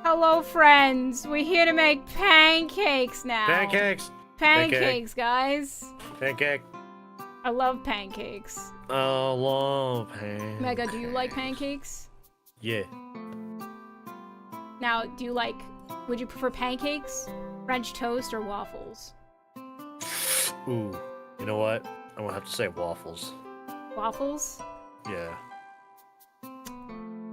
Hello, friends. We're here to make pancakes now. Pancakes. Pancakes, guys. Pancake. I love pancakes. I love pancakes. Mega, do you like pancakes? Yeah. Now, would you prefer pancakes, French toast, or waffles? Ooh. You know what? I'm gonna have to say waffles. Waffles? Yeah.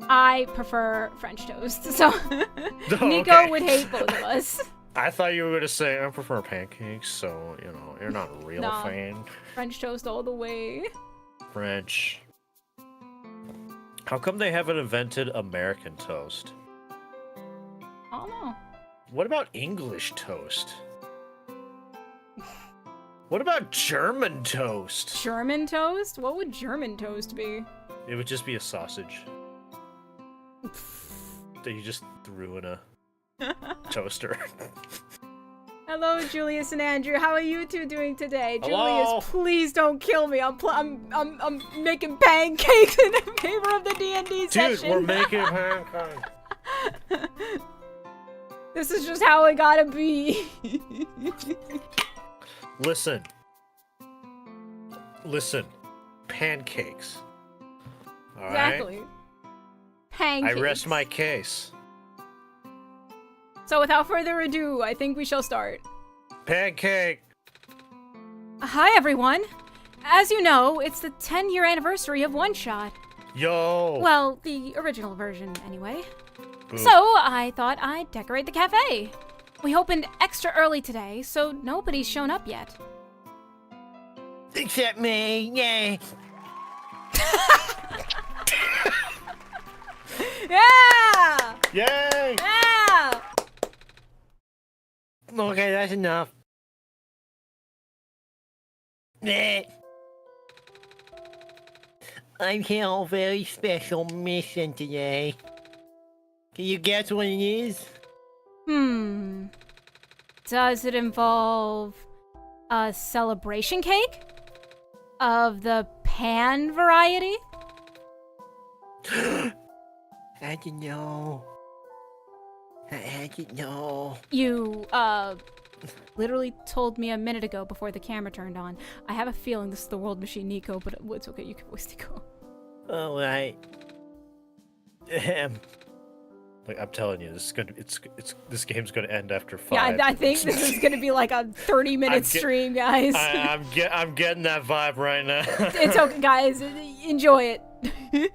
I prefer French toast, so Niko Okay. would hate both of us. I thought you were gonna say I prefer pancakes, so you know you're not a real Nah. fan. French toast all the way. French. How come they haven't invented American toast? I don't know. What about English toast? What about German toast? German toast? What would German toast be? It would just be a sausage that you just threw in a toaster. Hello, Julius and Andrew. How are you two doing today? Hello. Julius, please don't kill me. I'm making pancakes in favor of the D&D session. Dude, we're making pancakes. This is just how it gotta be. Listen. Pancakes. All Exactly. right? Pancakes. I rest my case. So without further ado, I think we shall start. Pancake. Hi, everyone. As you know, it's the 10-year anniversary of OneShot. Yo. Well, the original version, anyway. Boo. So, I thought I'd decorate the cafe. We opened extra early today, so nobody's shown up yet. Except me, yay. Yeah! Yay. Yeah! Okay, that's enough. I'm here on a very special mission today. Can you guess what it is? Does it involve a celebration cake? Of the pan variety? I don't know. I don't know. You, literally told me a minute ago before the camera turned on. I have a feeling this is the World Machine Niko, but it's okay, you can voice Niko. All right. Like I'm telling you, this game's gonna end after 5. Yeah, I think this is gonna be like a 30-minute stream, guys. I'm getting that vibe right now. It's okay, guys. Enjoy it.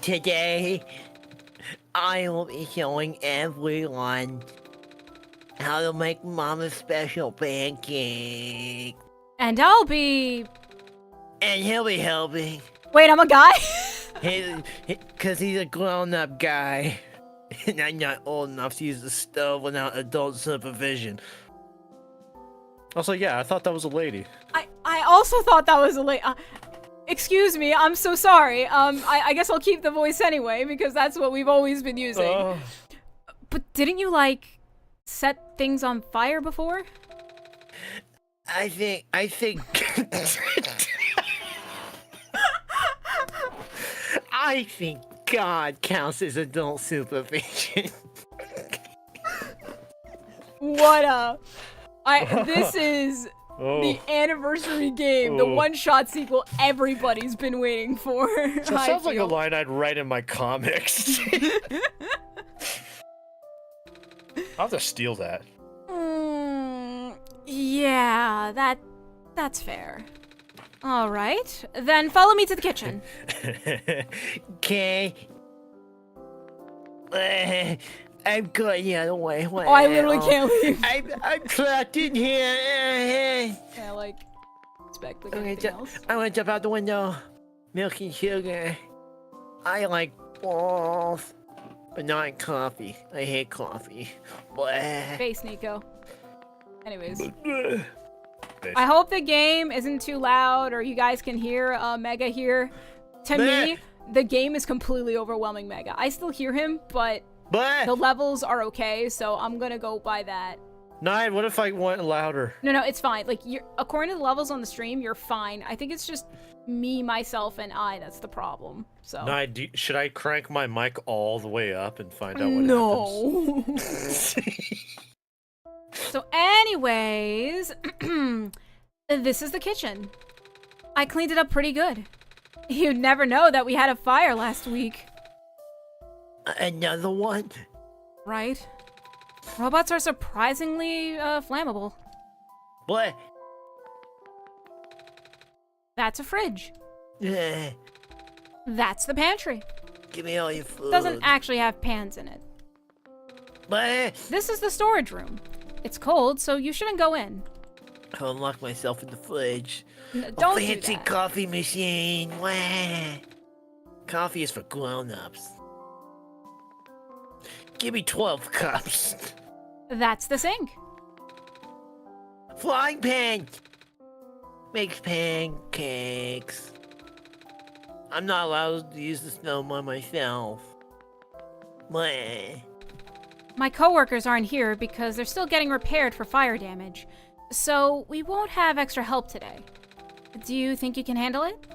Today, I will be showing everyone how to make Mama's special pancake. And I'll be... And he'll be helping. Wait, I'm a guy? Because he's a grown-up guy. And I'm not old enough to use the stove without adult supervision. Also, yeah, I thought that was a lady. I also thought that was a late... excuse me, I'm so sorry. I guess I'll keep the voice anyway, because that's what we've always been using. But didn't you, like, set things on fire before? I think... I think God counts as adult supervision. What a... This is the anniversary game, the OneShot sequel everybody's been waiting for. That sounds like a line I'd write in my comics. I'll have to steal that. Yeah, that's fair. All right, then follow me to the kitchen. Okay. I'm going the other way. Oh, I literally can't leave. I'm trapped in here. Yeah, like, expect like anything else. I want to jump out the window. Milk and sugar. I like balls, but not coffee. I hate coffee. Face, Niko. Anyways. I hope the game isn't too loud or you guys can hear Mega here. To me, the game is completely overwhelming Mega. I still hear him, but the levels are okay, so I'm gonna go by that. Nine, what if I went louder? No, it's fine. Like, according to the levels on the stream, you're fine. I think it's just me, myself, and I that's the problem. So. Nine, should I crank my mic all the way up and find out what happens? So anyways, this is the kitchen. I cleaned it up pretty good. You'd never know that we had a fire last week. Another one? Right? Robots are surprisingly flammable. What? That's a fridge. Yeah. That's the pantry. Give me all your food. Doesn't actually have pans in it. What? This is the storage room. It's cold, so you shouldn't go in. I'll lock myself in the fridge. Don't a fancy do that. coffee machine. Wah. Coffee is for grown-ups. Give me 12 cups. That's the sink. Frying pan. Makes pancakes. I'm not allowed to use the stove by myself. Wah. My coworkers aren't here because they're still getting repaired for fire damage. So we won't have extra help today. Do you think you can handle it?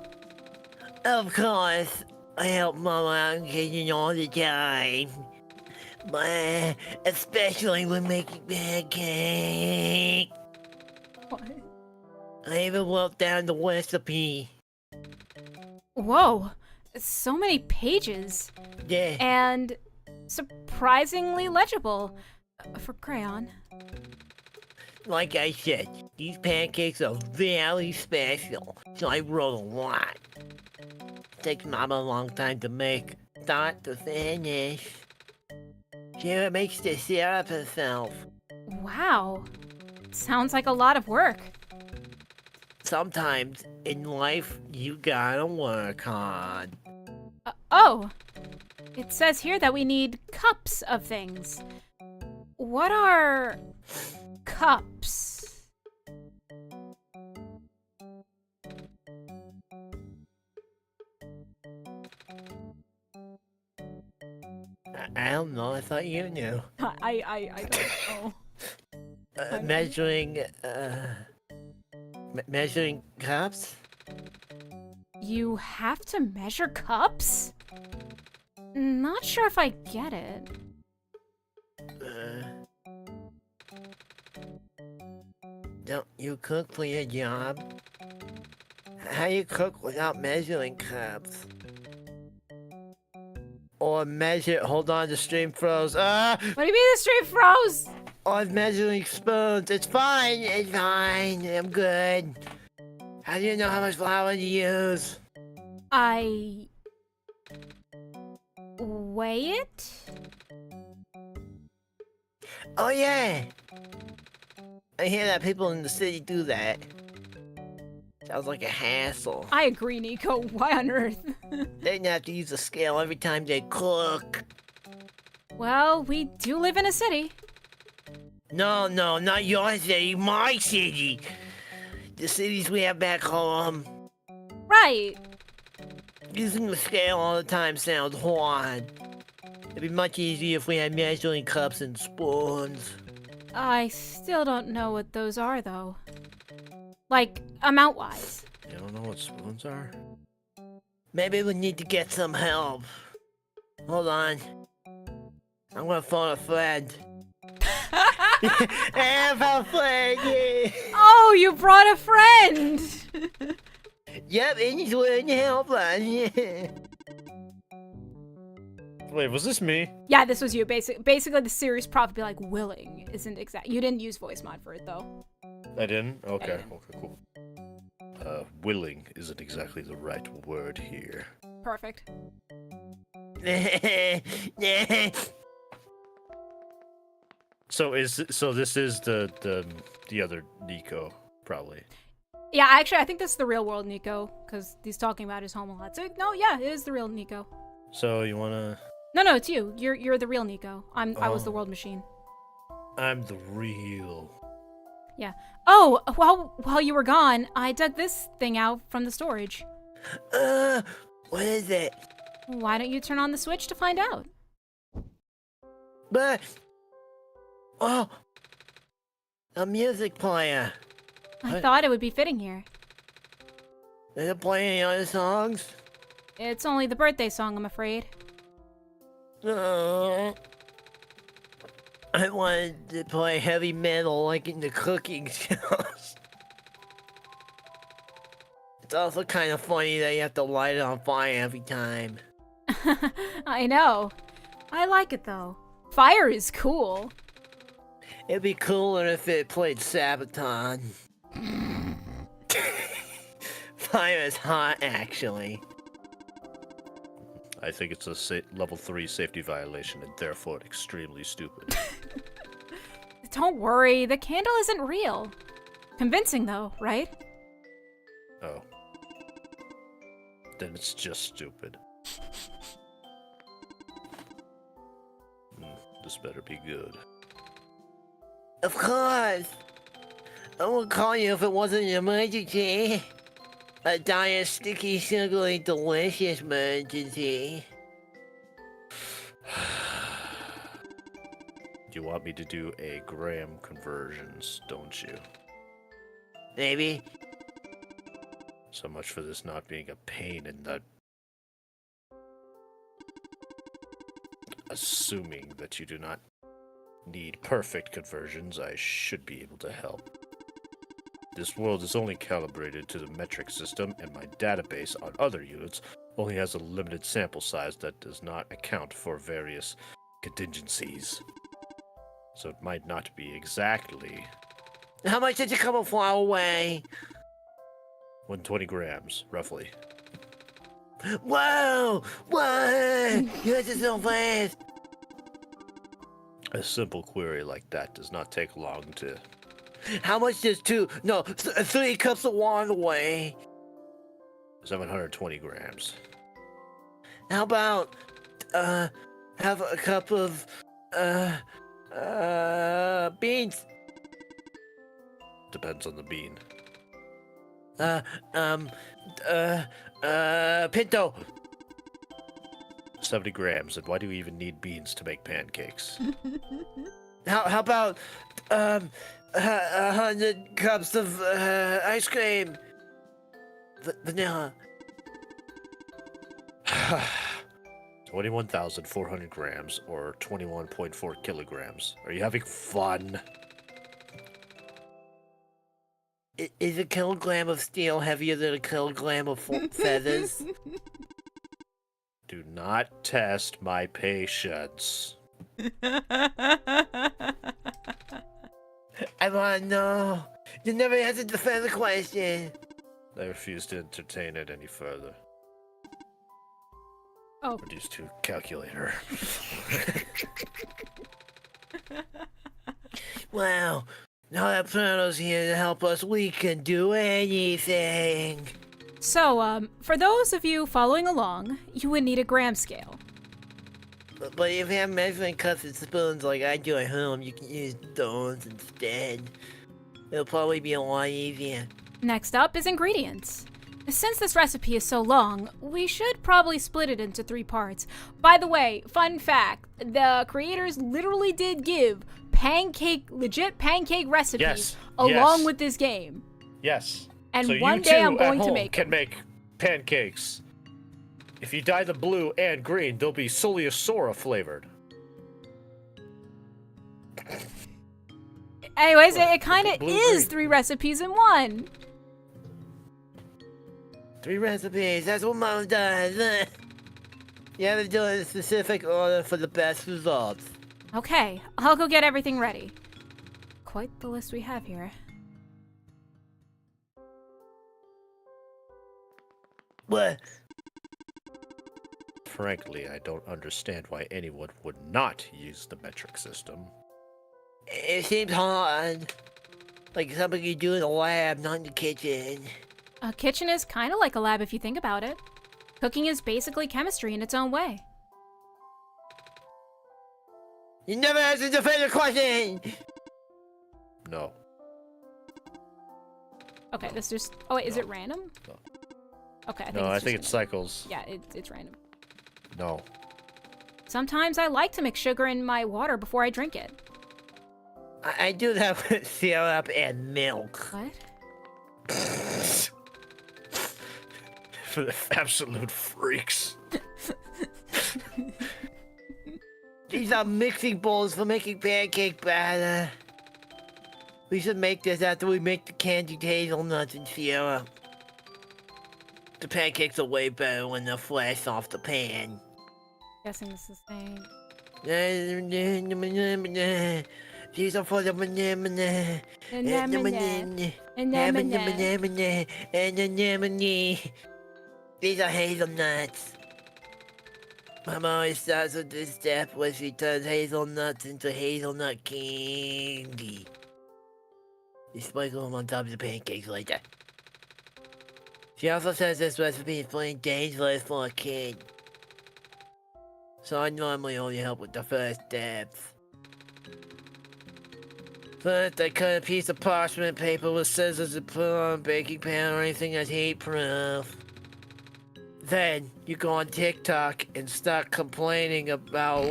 Of course. I help Mama out in the kitchen all the time. But especially when making pancakes. What? I even wrote down the recipe. Whoa, so many pages. Yeah. And surprisingly legible for crayon. Like I said, these pancakes are very special, so I wrote a lot. Takes Mama a long time to make, start to finish. She makes the syrup herself. Wow, sounds like a lot of work. Sometimes in life, you gotta work hard. Oh, it says here that we need cups of things. What are cups? I don't know, I thought you knew. I don't know. Measuring cups? You have to measure cups? Not sure if I get it. Don't you cook for your job? How you cook without measuring cups? Or measure, hold on, the stream froze. What do you mean the stream froze? Or measuring spoons. It's fine, I'm good. How do you know how much flour to use? I weigh it? Oh yeah! I hear that people in the city do that. Sounds like a hassle. I agree, Niko. Why on earth? They have to use a scale every time they cook. Well, we do live in a city. No, not your city, my city. The cities we have back home. Right. Using the scale all the time sounds hard. It'd be much easier if we had measuring cups and spoons. I still don't know what those are, though. Like, amount-wise. You don't know what spoons are? Maybe we need to get some help. Hold on. I'm gonna phone a friend. I have a friend! Yeah. Oh, you brought a friend! Yep, and he's willing to help us. Yeah. Wait, was this me? Yeah, this was you. Basically, the series probably be like, willing isn't exact. You didn't use voice mod for it, though. I didn't? Okay, Yeah. okay, cool. Willing isn't exactly the right word here. Perfect. So this is the other Niko, probably. Yeah, actually, I think this is the real world Niko, because he's talking about his home a lot. So, no, yeah, it is the real Niko. So you wanna? No, it's you. You're the real Niko. I was the Oh. world machine. I'm the real. Yeah. Oh, while you were gone, I dug this thing out from the storage. What is it? Why don't you turn on the switch to find out? But, oh, A music player. I What? thought it would be fitting here. Does it play any other songs? It's only the birthday song, I'm afraid. I wanted to play heavy metal like in the cooking shows. It's also kind of funny that you have to light it on fire every time. I know. I like it though. Fire is cool. It'd be cooler if it played Sabaton. Fire is hot, actually. I think it's a level 3 safety violation and therefore extremely stupid. Don't worry, the candle isn't real. Convincing though, right? Oh. Then it's just stupid. This better be good. Of course! I would call you if it wasn't an emergency. A dire, sticky, sugary, delicious emergency. You want me to do a gram conversions, don't you? Maybe. So much for this not being a pain in the... Assuming that you do not need perfect conversions, I should be able to help. This world is only calibrated to the metric system, and my database on other units only has a limited sample size that does not account for various contingencies. So it might not be exactly How much did you come far away? 120 grams, roughly. Whoa! What? Yours is so fast! A simple query like that does not take long to... How much does 3 cups of water weigh? 720 grams. How about, have a cup of, beans? Depends on the bean. Pinto. 70 grams, and why do we even need beans to make pancakes? How about, 100 cups of, ice cream? Vanilla. 21,400 grams, or 21.4 kilograms. Are you having fun? Is a kilogram of steel heavier than a kilogram of feathers? Do not test my patience. I wanna know. You never answered the further question. I refuse to entertain it any further. Oh. Reduce to calculator. Wow. Now that Plano's here to help us, we can do anything. So, for those of you following along, you would need a gram scale. But if you have measuring cups and spoons like I do at home, you can use those instead. It'll probably be a lot easier. Next up is ingredients. Since this recipe is so long, we should probably split it into 3 parts. By the way, fun fact, the creators literally did give legit pancake recipes Yes, along yes. with this game. Yes. And so one you day too I'm going at to home make can them. make pancakes. If you dye them blue and green, they'll be Soliosora flavored. Anyways, it kind of Blue is green. 3 recipes in 1. 3 recipes, that's what Mom does. You have to do it in a specific order for the best results. Okay, I'll go get everything ready. Quite the list we have here. What? Frankly, I don't understand why anyone would not use the metric system. It seems hard. Like something you do in a lab, not in the kitchen. A kitchen is kind of like a lab if you think about it. Cooking is basically chemistry in its own way. You never answered the further question! No. Okay, this just... Oh wait, is No. it random? No. Okay, I think No, it's I just think it cycles. Yeah, it's random. No. Sometimes I like to mix sugar in my water before I drink it. I do that with syrup and milk. What? For the absolute freaks. These are mixing bowls for making pancake batter. We should make this after we make the candied hazelnuts and syrup. The pancakes are way better when they're fresh off the pan. Guessing it's the same. These are for the banana. These are hazelnuts. Mama always starts with this step where she turns hazelnuts into hazelnut candy. You sprinkle them on top of the pancakes later. She also says this recipe is plain dangerous for a kid. So I normally only help with the first steps. First, I cut a piece of parchment paper with scissors and put it on a baking pan or anything that's heat-proof. Then, you go on TikTok and start complaining about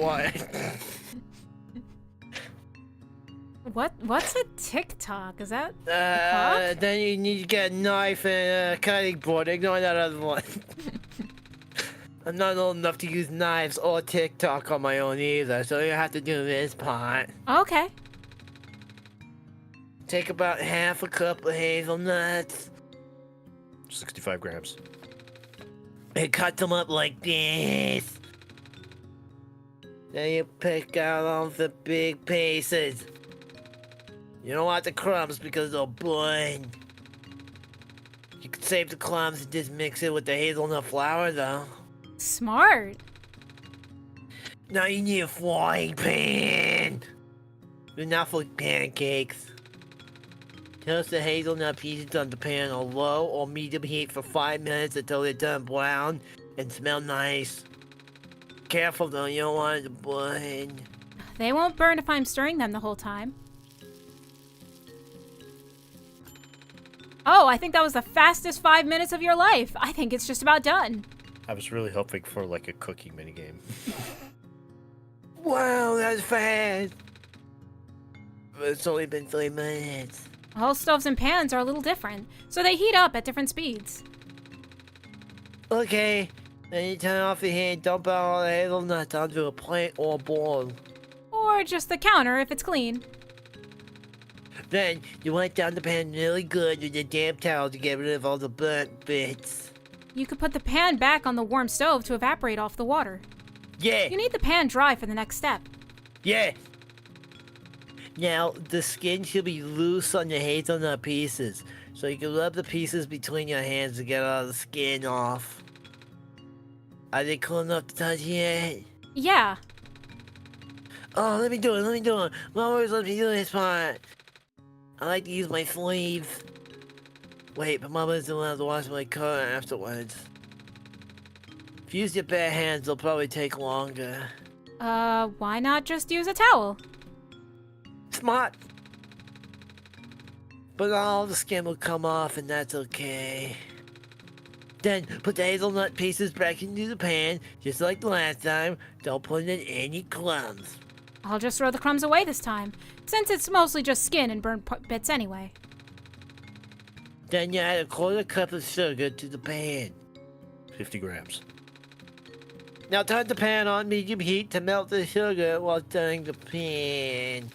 What's a TikTok? Is that then you need to get a knife and a cutting board. Ignore that other one. I'm not old enough to use knives or TikTok on my own either, so you have to do this part. Okay. Take about half a cup of hazelnuts 65 grams. and cut them up like this. Then you pick out all the big pieces. You don't want the crumbs because they'll burn. You can save the crumbs and just mix it with the hazelnut flour though. Smart. Now you need a frying pan. Enough for pancakes. Toast the hazelnut pieces on the pan on low or medium heat for 5 minutes until they turn brown and smell nice. Careful though, you don't want it to burn. They won't burn if I'm stirring them the whole time. Oh, I think that was the fastest 5 minutes of your life. I think it's just about done. I was really hoping for like a cooking minigame. Wow, that's fast. But it's only been 3 minutes. All stoves and pans are a little different, so they heat up at different speeds. Okay, then you turn off the heat and dump out all the hazelnuts onto a plate or bowl. Or just the counter if it's clean. Then you wipe down the pan really good with a damp towel to get rid of all the burnt bits. You could put the pan back on the warm stove to evaporate off the water. Yeah, You need the pan dry for the next step. yeah. Now, the skin should be loose on the hazelnut pieces, so you can rub the pieces between your hands to get all the skin off. Are they cool enough to touch yet? Yeah. Oh, let me do it. Mom always let me do this part. I like to use my sleeves. Wait, but Mama doesn't allowed to wash my car afterwards. If you use your bare hands, they'll probably take longer. Why not just use a towel? Smart. But all the skin will come off and that's okay. Then put the hazelnut pieces back into the pan, just like the last time. Don't put in any crumbs. I'll just throw the crumbs away this time, since it's mostly just skin and burnt bits anyway. Then you add a quarter cup of sugar to the pan. 50 grams. Now turn the pan on medium heat to melt the sugar while stirring the pan.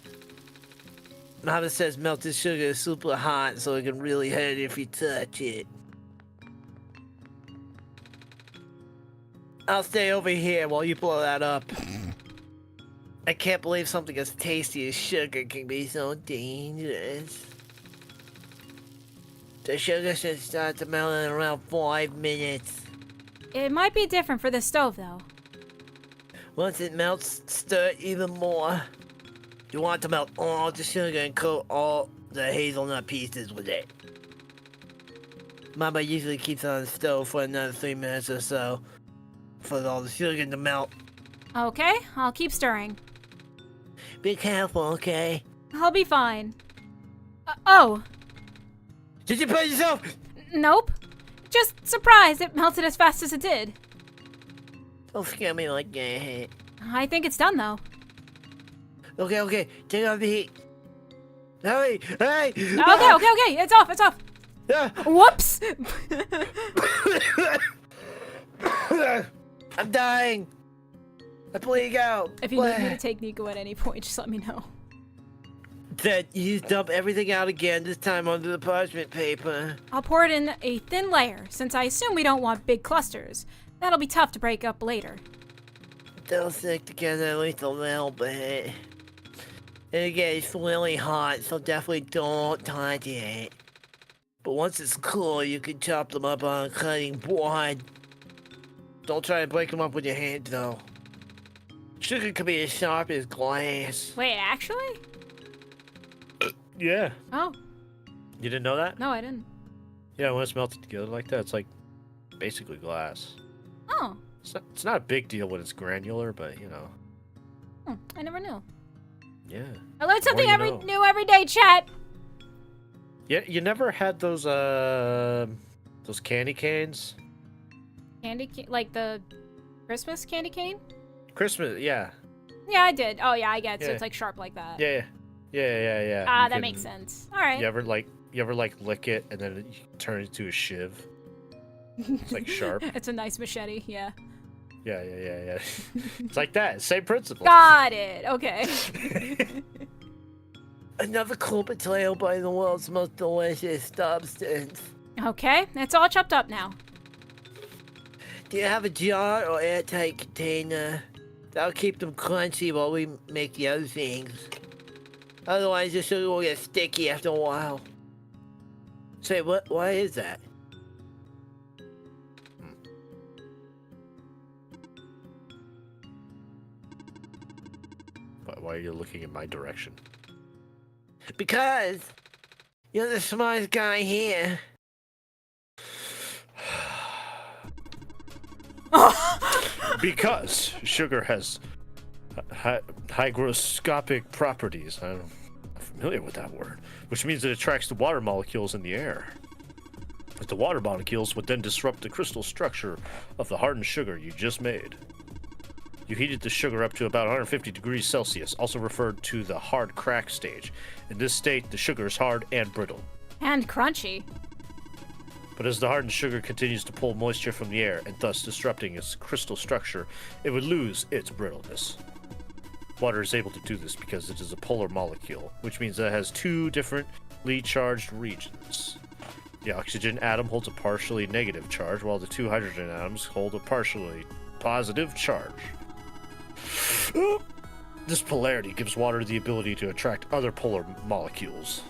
Mama says melted sugar is super hot, so it can really hurt if you touch it. I'll stay over here while you blow that up. I can't believe something as tasty as sugar can be so dangerous. The sugar should start to melt in around 5 minutes. It might be different for the stove, though. Once it melts, stir it even more. You want to melt all the sugar and coat all the hazelnut pieces with it. Mama usually keeps it on the stove for another 3 minutes or so for all the sugar to melt. Okay, I'll keep stirring. Be careful, okay? I'll be fine. Oh, Did you put yourself? nope. Just surprised it melted as fast as it did. Don't scare me like that. I think it's done, though. Okay, take off the heat. Hey! Hey! Okay. It's off. Ah! Whoops. I'm dying. I'm bleeding out. If you need me to take Niko at any point, just let me know. Then you dump everything out again, this time onto the parchment paper. I'll pour it in a thin layer, since I assume we don't want big clusters. That'll be tough to break up later. They'll stick together at least a little bit. And again, it's really hot, so definitely don't touch it. But once it's cool, you can chop them up on a cutting board. Don't try to break them up with your hand, though. Sugar can be as sharp as glass. Wait, actually? Yeah. Oh, You didn't know that? no, I didn't. Yeah, when it's melted together like that, it's like basically glass. Oh, It's not a big deal when it's granular, but you know. I never knew. Yeah. I learn something More you know. new every day, chat. Yeah, you never had those candy canes? Like the Christmas candy cane? Christmas, yeah. Yeah, I did. Oh, yeah, I get it. So Yeah. it's like sharp like that. Yeah. Ah, You that can- makes sense. All right. You ever lick it and then you turn it into a shiv? It's like sharp. It's a nice machete, yeah. Yeah. It's like that. Same principle. Got it. Okay. Another cool potato by the world's most delicious substance. Okay, it's all chopped up now. Do you have a jar or airtight container? That'll keep them crunchy while we make the other things. Otherwise, the sugar will get sticky after a while. Say, why is that? Why are you looking in my direction? Because you're the smartest guy here. Because sugar has hygroscopic properties. I'm familiar with that word, which means it attracts the water molecules in the air. But the water molecules would then disrupt the crystal structure of the hardened sugar you just made. You heated the sugar up to about 150 degrees Celsius, also referred to the hard crack stage. In this state, the sugar is hard and brittle. And crunchy. But as the hardened sugar continues to pull moisture from the air and thus disrupting its crystal structure, it would lose its brittleness. Water is able to do this because it is a polar molecule, which means that it has two differently charged regions. The oxygen atom holds a partially negative charge, while the two hydrogen atoms hold a partially positive charge. This polarity gives water the ability to attract other polar molecules.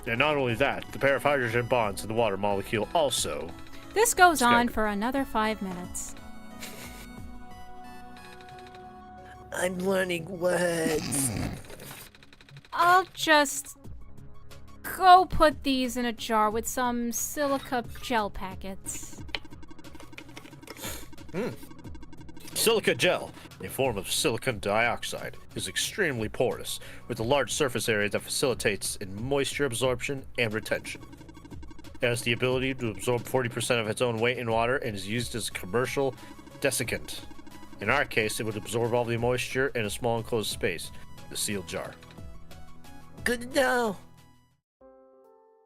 And not only that, the pair of hydrogen bonds in the water molecule also... This goes on Scattered. for another 5 minutes. I'm learning words. I'll just go put these in a jar with some silica gel packets. Silica gel, a form of silicon dioxide, is extremely porous, with a large surface area that facilitates in moisture absorption and retention. It has the ability to absorb 40% of its own weight in water and is used as a commercial desiccant. In our case, it would absorb all the moisture in a small enclosed space, the sealed jar. Good to know.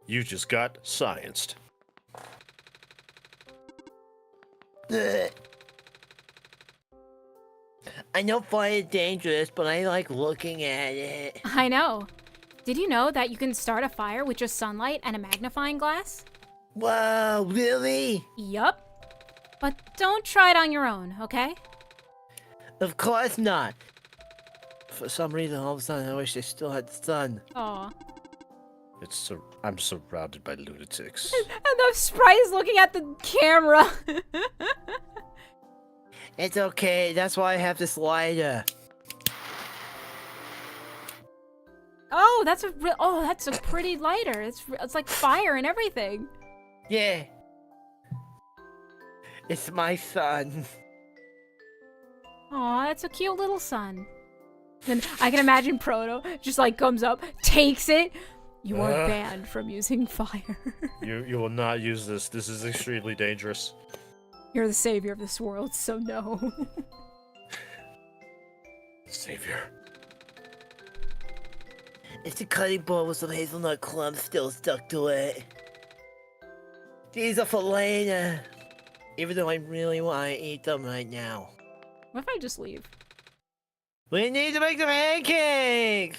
You just got scienced. Ugh. I know fire is dangerous, but I like looking at it. I know. Did you know that you can start a fire with just sunlight and a magnifying glass? Wow, really? Yup. But don't try it on your own, okay? Of course not. For some reason, all of a sudden, I wish I still had the sun. Aw. I'm surrounded by lunatics. And the sprite is looking at the camera. It's okay, that's why I have this lighter. Oh, that's a pretty lighter. It's like fire and everything. Yeah. It's my son. Aw, that's a cute little sun. Then I can imagine Proto just like comes up, takes it. You are banned from using fire. You will not use this. This is extremely dangerous. You're the savior of this world, so no. Savior. It's a cutting board with some hazelnut clumps still stuck to it. These are for later. Even though I really want to eat them right now. What if I just leave? We need to make the pancakes!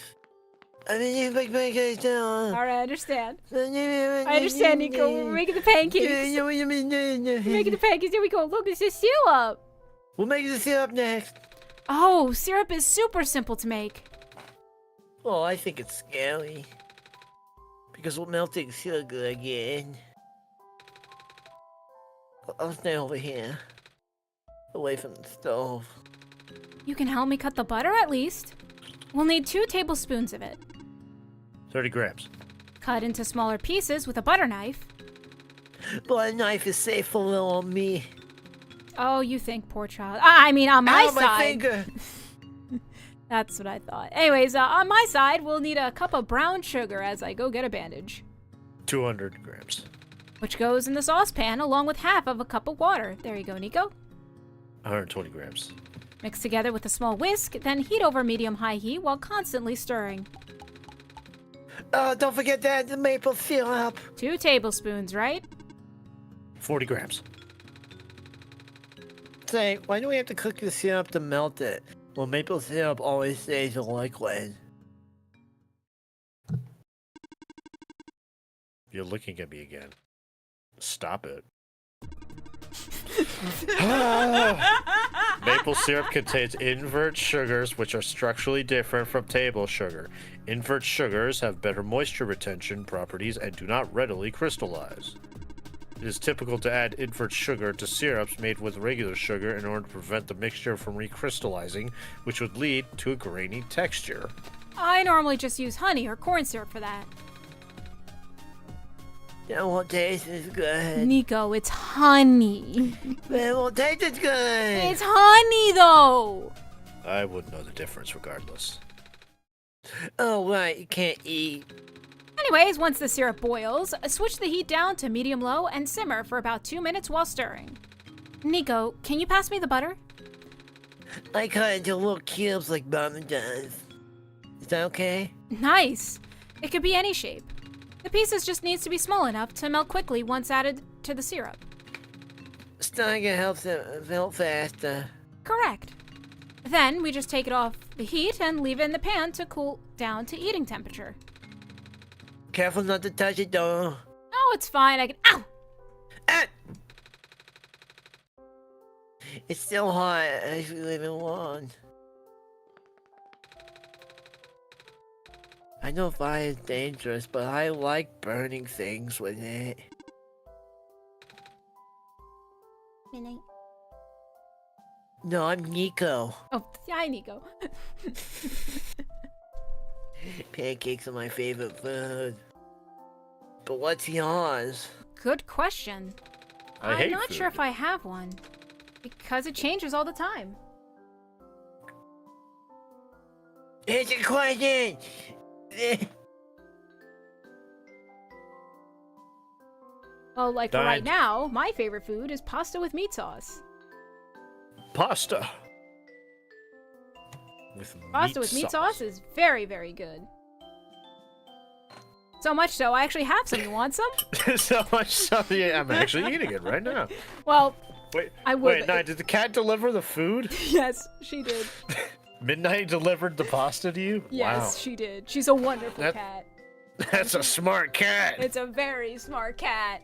I need to make pancakes now. Alright, I understand. I I understand, Niko. We're making the pancakes. We're making the pancakes. Here we go. Look, this is syrup. We'll make the syrup next. Oh, syrup is super simple to make. Oh, I think it's scary. Because we're melting sugar again. I'll stay over here. Away from the stove. You can help me cut the butter at least. We'll need 2 tablespoons of it. 30 grams. Cut into smaller pieces with a butter knife. But a knife is safe for little me. Oh, you think, poor child. I mean, on my Ow, my side. finger. That's what I thought. Anyways, on my side, we'll need a cup of brown sugar as I go get a bandage. 200 grams. Which goes in the saucepan along with half of a cup of water. There you go, Niko. 120 grams. Mix together with a small whisk, then heat over medium-high heat while constantly stirring. Oh, don't forget to add the maple syrup. 2 tablespoons, right? 40 grams. Say, why do we have to cook the syrup to melt it? Well, maple syrup always stays a liquid. You're looking at me again. Stop it. Maple syrup contains invert sugars, which are structurally different from table sugar. Invert sugars have better moisture retention properties and do not readily crystallize. It is typical to add invert sugar to syrups made with regular sugar in order to prevent the mixture from recrystallizing, which would lead to a grainy texture. I normally just use honey or corn syrup for that. That won't taste as good. Niko, it's honey. That won't taste as good. It's honey, though. I wouldn't know the difference regardless. Oh, right, you can't eat. Anyways, once the syrup boils, switch the heat down to medium-low and simmer for about 2 minutes while stirring. Niko, can you pass me the butter? I cut it into little cubes like Mama does. Is that okay? Nice. It could be any shape. The pieces just needs to be small enough to melt quickly once added to the syrup. Stirring it helps it melt faster. Correct. Then we just take it off the heat and leave it in the pan to cool down to eating temperature. Careful not to touch it, though. Oh, it's fine. I can. Ow! Ah! It's still hot if you leave it alone. I know fire is dangerous, but I like burning things with it. Midnight. No, I'm Niko. Oh, hi, Niko. Pancakes are my favorite food. But what's yours? Good question. I I'm hate not sure food. if I have one. Because it changes all the time. It's a question! Well, like for right Died. now, my favorite food is pasta with meat sauce. Pasta. With Pasta with meat sauce is very, very good. So much so, I actually have some. You want some? So much so, yeah, I'm actually eating it right now. Well, Wait, I would. wait, Nye, did the cat deliver the food? Yes, she did. Midnight delivered the pasta to you? Yes, she did. She's a wonderful That- cat. Wow. That's a smart cat. It's a very smart cat.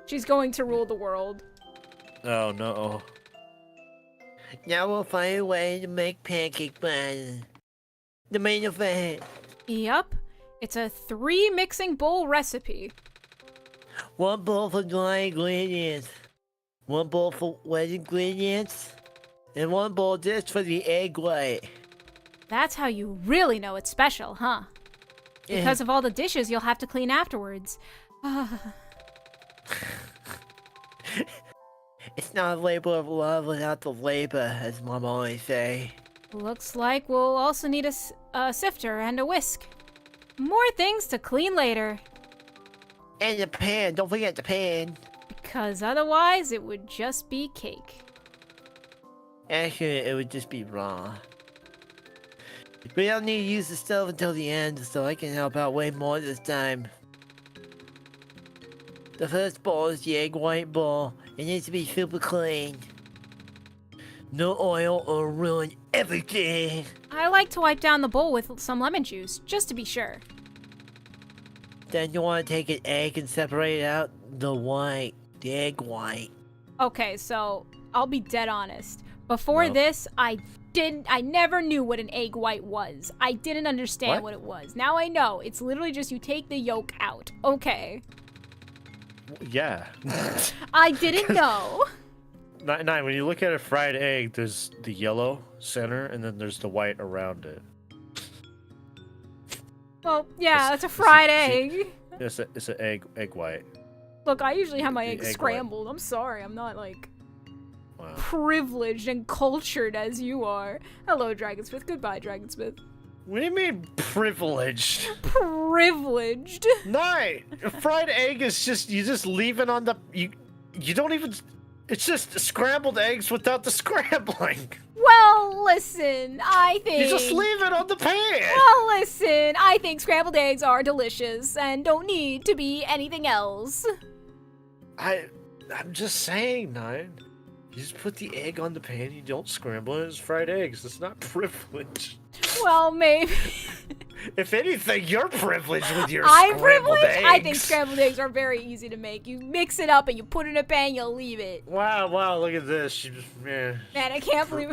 She's going to rule the world. Oh, no. Now we'll find a way to make pancake batter. The main event. Yup. It's a 3-mixing bowl recipe. 1 bowl for dry ingredients. 1 bowl for wet ingredients. And 1 bowl just for the egg white. That's how you really know it's special, huh? Because of all the dishes you'll have to clean afterwards. It's not a labor of love without the labor, as Mom always say. Looks like we'll also need a sifter and a whisk. More things to clean later. And the pan, don't forget the pan. Because otherwise it would just be cake. Actually, it would just be raw. We don't need to use the stove until the end, so I can help out way more this time. The first bowl is the egg white bowl. It needs to be super clean. No oil or ruin everything. I like to wipe down the bowl with some lemon juice, just to be sure. Then you want to take an egg and separate out the white, the egg white. Okay, so I'll be dead honest. Before No. this, I never knew what an egg white was. I didn't understand what it was. Now I know. It's literally just you take the yolk out. Okay. Yeah. I didn't know. Nine, when you look at a fried egg, there's the yellow center, and then there's the white around it. Well, yeah, it's a fried egg. It's an egg white. Look, I usually have my The eggs egg white. scrambled. I'm sorry. I'm not, like, Wow. privileged and cultured as you are. Hello, Dragonsmith. Goodbye, Dragonsmith. What do you mean privileged? Privileged? No, a fried egg is just you just leave it on the you don't even. It's just scrambled eggs without the scrambling. Well, listen, I think... You just leave it on the pan. Well, listen, I think scrambled eggs are delicious and don't need to be anything else. I'm just saying, Nine. You just put the egg on the pan. You don't scramble it. It's fried eggs. It's not privilege. Well, maybe. If anything, you're privileged with your I'm scrambled privileged? eggs. I think scrambled eggs are very easy to make. You mix it up and you put it in a pan, you'll leave it. Wow, look at this. You just, man, Man, I can't believe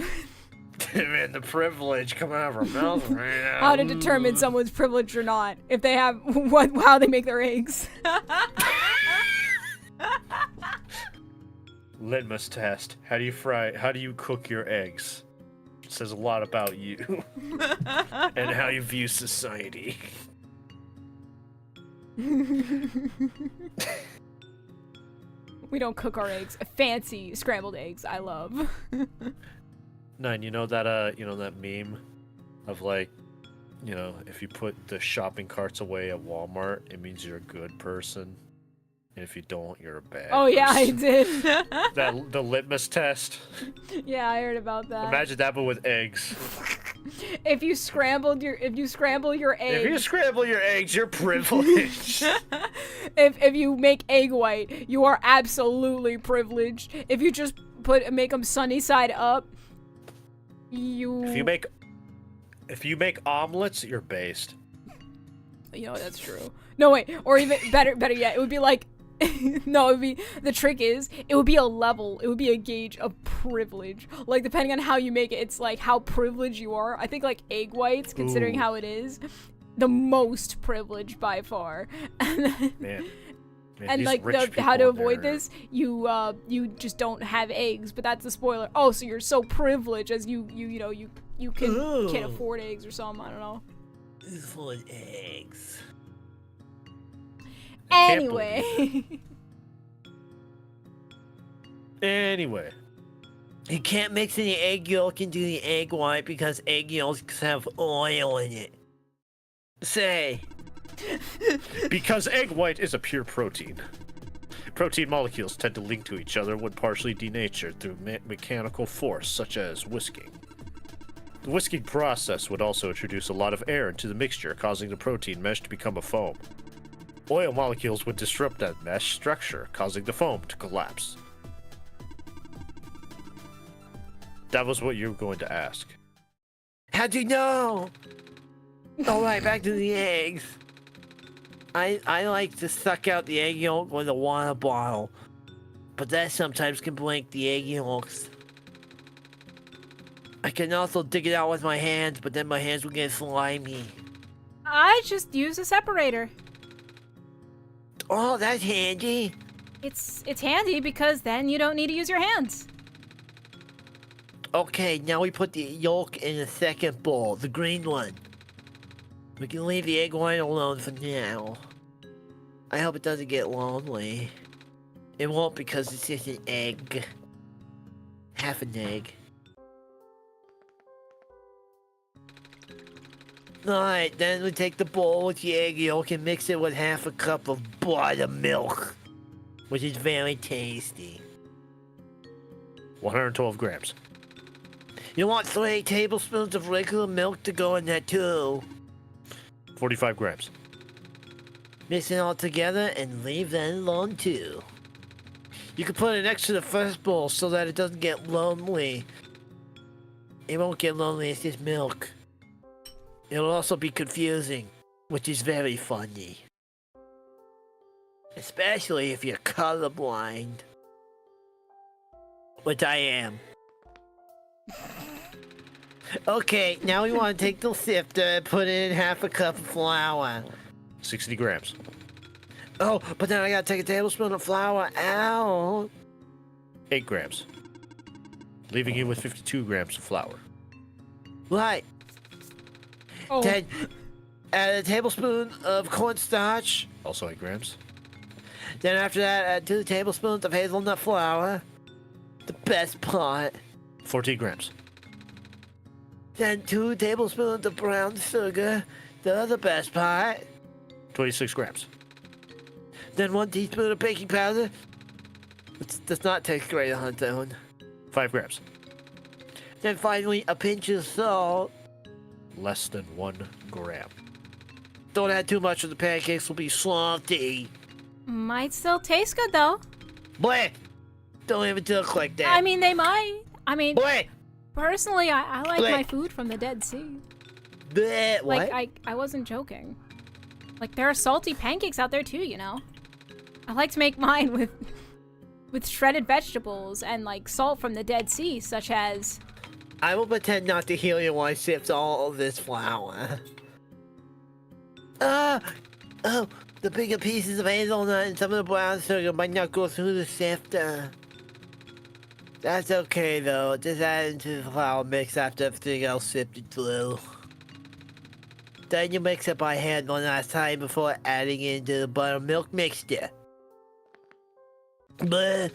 man, the privilege coming out of her mouth right now. how to determine someone's privileged or not. If they have, how they make their eggs. Litmus test. How do you cook your eggs? It says a lot about you and how you view society. We don't cook our eggs. Fancy scrambled eggs, I love. Nine, you know that meme of like, if you put the shopping carts away at Walmart, it means you're a good person. And if you don't, you're a bad Oh yeah, I person. did. The litmus test. Yeah, I heard about that. Imagine that, but with eggs. If you scramble your eggs, If you scramble your eggs, you're privileged. if you make egg white, you are absolutely privileged. If you just make them sunny side up, If you make omelets, you're based. That's true. No wait, or even better yet, it would be like no, the trick is it would be a level, it would be a gauge of privilege. Like depending on how you make it, it's like how privileged you are. I think like egg whites, considering Ooh. how it is, the most privileged by far. Man, And these like rich how to people, avoid they're- this, you just don't have eggs, but that's the spoiler. Oh, so you're so privileged as you can't afford eggs or something. I don't know. Full of eggs. can't Anyway, Anyway, You can't mix any egg yolk into the egg white because egg yolks have oil in it. Say. because egg white is a pure protein. Protein molecules tend to link to each other when partially denatured through mechanical force, such as whisking. The whisking process would also introduce a lot of air into the mixture, causing the protein mesh to become a foam. Oil molecules would disrupt that mesh structure, causing the foam to collapse. That was what you were going to ask. How'd you know? Alright, back to the eggs. I like to suck out the egg yolk with a water bottle, but that sometimes can break the egg yolks. I can also dig it out with my hands, but then my hands will get slimy. I just use a separator. Oh, that's handy. It's handy because then you don't need to use your hands. Okay, now we put the yolk in the second bowl, the green one. We can leave the egg white alone for now. I hope it doesn't get lonely. It won't because it's just an egg. Half an egg. Alright, then we take the bowl with the egg yolk and mix it with half a cup of buttermilk, which is very tasty. 112 grams. You want 3 tablespoons of regular milk to go in there too. 45 grams. Mix it all together and leave that alone too. You can put it next to the first bowl so that it doesn't get lonely. It won't get lonely, it's just milk. It'll also be confusing, which is very funny. Especially if you're colorblind. Which I am. Okay, now we want to take the sifter and put in half a cup of flour. 60 grams. Oh, but then I gotta take a tablespoon of flour out. 8 grams. Leaving you with 52 grams of flour. Right. Oh. Then add a tablespoon of cornstarch. Also 8 grams. Then after that, add 2 tablespoons of hazelnut flour. The best part. 14 grams. Then 2 tablespoons of brown sugar. The other best part. 26 grams. Then 1 teaspoon of baking powder. It does not taste great on its own. 5 grams. Then finally, a pinch of salt. Less than 1 gram. Don't add too much or the pancakes will be salty. Might still taste good though. Bleh! Don't even look like that. I mean, they might. I mean, Bleh! personally, I like Blech. my food from the Dead Sea. Bleh! What? Like, I wasn't joking. Like, there are salty pancakes out there too, you know? I like to make mine with shredded vegetables and, like, salt from the Dead Sea, such as... I will pretend not to hear you while I sift all of this flour. Oh, the bigger pieces of hazelnut and some of the brown sugar might not go through the sifter. That's okay though, just add it into the flour mix after everything else sifted through. Then you mix it by hand one last time before adding it into the buttermilk mixture. Bleh.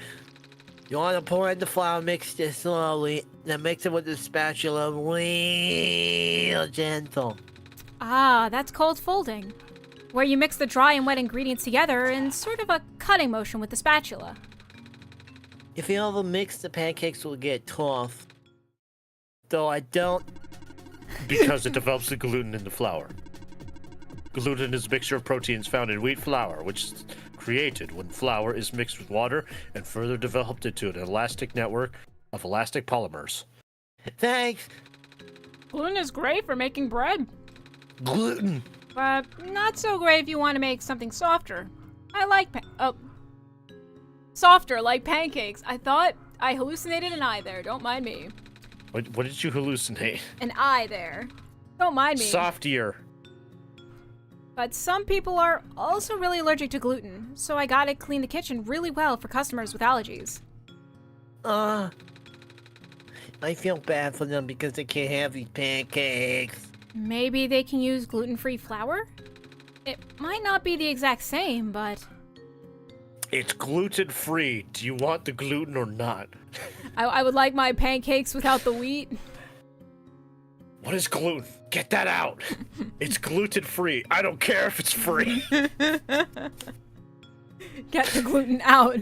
You want to pour in the flour mixture slowly, then mix it with the spatula real gentle. Ah, that's called folding, where you mix the dry and wet ingredients together in sort of a cutting motion with the spatula. If you overmix, the pancakes will get tough. Though I don't... Because it develops the gluten in the flour. Gluten is a mixture of proteins found in wheat flour, which is created when flour is mixed with water and further developed into an elastic network of elastic polymers. Thanks! Gluten is great for making bread, Gluten! but not so great if you want to make something softer. I like softer, like pancakes. I thought I hallucinated an eye there. Don't mind me. What did you hallucinate? An eye there. Don't mind me. Softier. But some people are also really allergic to gluten, so I gotta clean the kitchen really well for customers with allergies. I feel bad for them because they can't have these pancakes. Maybe they can use gluten-free flour? It might not be the exact same, but... It's gluten-free. Do you want the gluten or not? I would like my pancakes without the wheat. What is gluten? Get that out. It's gluten-free. I don't care if it's free. Get the gluten out.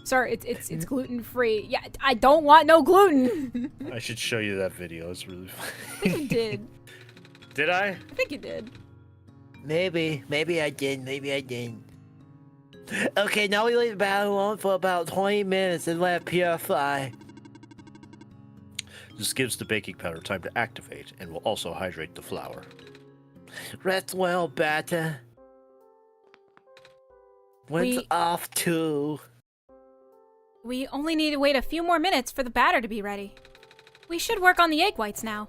Sir, it's gluten-free. Yeah, I don't want no gluten. I should show you that video. It's really funny. I think you did. Did I? I think you did. Maybe I did, maybe I didn't. Okay, now we leave the batter alone for about 20 minutes and let it purify. This gives the baking powder time to activate and will also hydrate the flour. Rest well, batter. When's off too? We only need to wait a few more minutes for the batter to be ready. We should work on the egg whites now.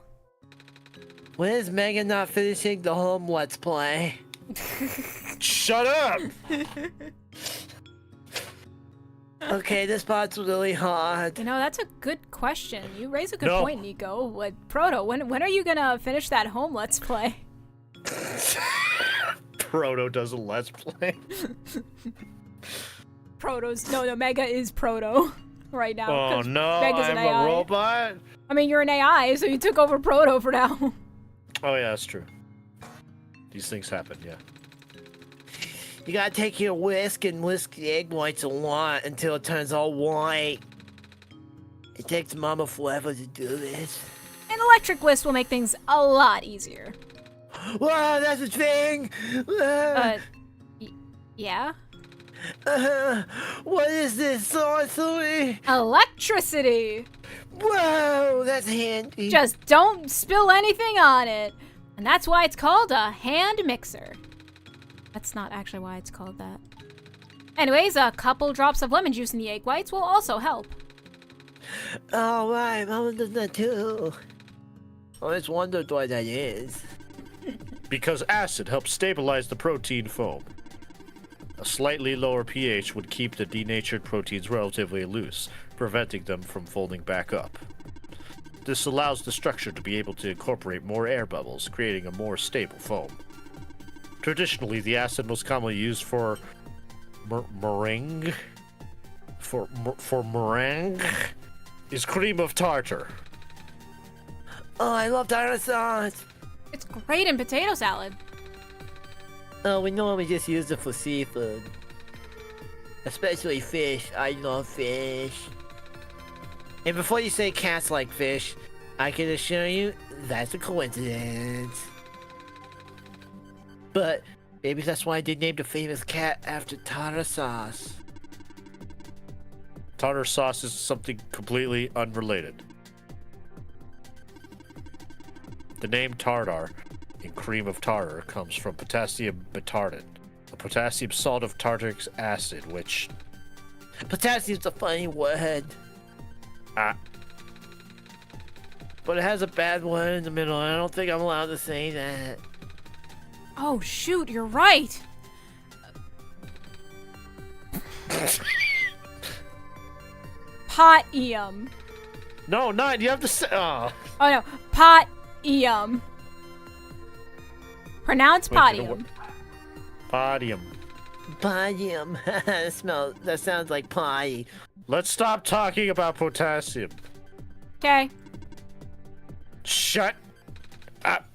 When is Megan not finishing the home Let's Play? Shut up! Okay, this part's really hard. You know, that's a good question. You raise a good point, Niko. What, Proto, when are you gonna finish that home Let's Play? Proto does a Let's Play. No, Mega is Proto right now. Oh no, Mega's I'm an AI. a robot? I mean, you're an AI, so you took over Proto for now. Oh yeah, that's true. These things happen, yeah. You gotta take your whisk and whisk the egg whites a lot until it turns all white. It takes Mama forever to do this. An electric whisk will make things a lot easier. Wow, that's a thing! Yeah? What is this sorcery? Electricity! Whoa, that's handy. Just don't spill anything on it. And that's why it's called a hand mixer. That's not actually why it's called that. Anyways, a couple drops of lemon juice in the egg whites will also help. Oh, right, Mama does that too. I always wondered why that is. Because acid helps stabilize the protein foam. A slightly lower pH would keep the denatured proteins relatively loose, preventing them from folding back up. This allows the structure to be able to incorporate more air bubbles, creating a more stable foam. Traditionally, the acid most commonly used for meringue is cream of tartar. Oh, I love tartar sauce. It's great in potato salad. Oh, we normally just use it for seafood. Especially fish. I love fish. And before you say cats like fish, I can assure you that's a coincidence. But maybe that's why they named a famous cat after tartar sauce. Tartar sauce is something completely unrelated. The name tartar in cream of tartar comes from potassium bitardate, a potassium salt of tartaric acid, which... Potassium's a funny word. Ah. But it has a bad word in the middle, and I don't think I'm allowed to say that. Oh, shoot, you're right. Potium. No, not, you have to say... Oh. Oh, no. Potium. Pronounce podium. Podium. Podium. That sounds like pie. Let's stop talking about potassium. Okay. Shut up.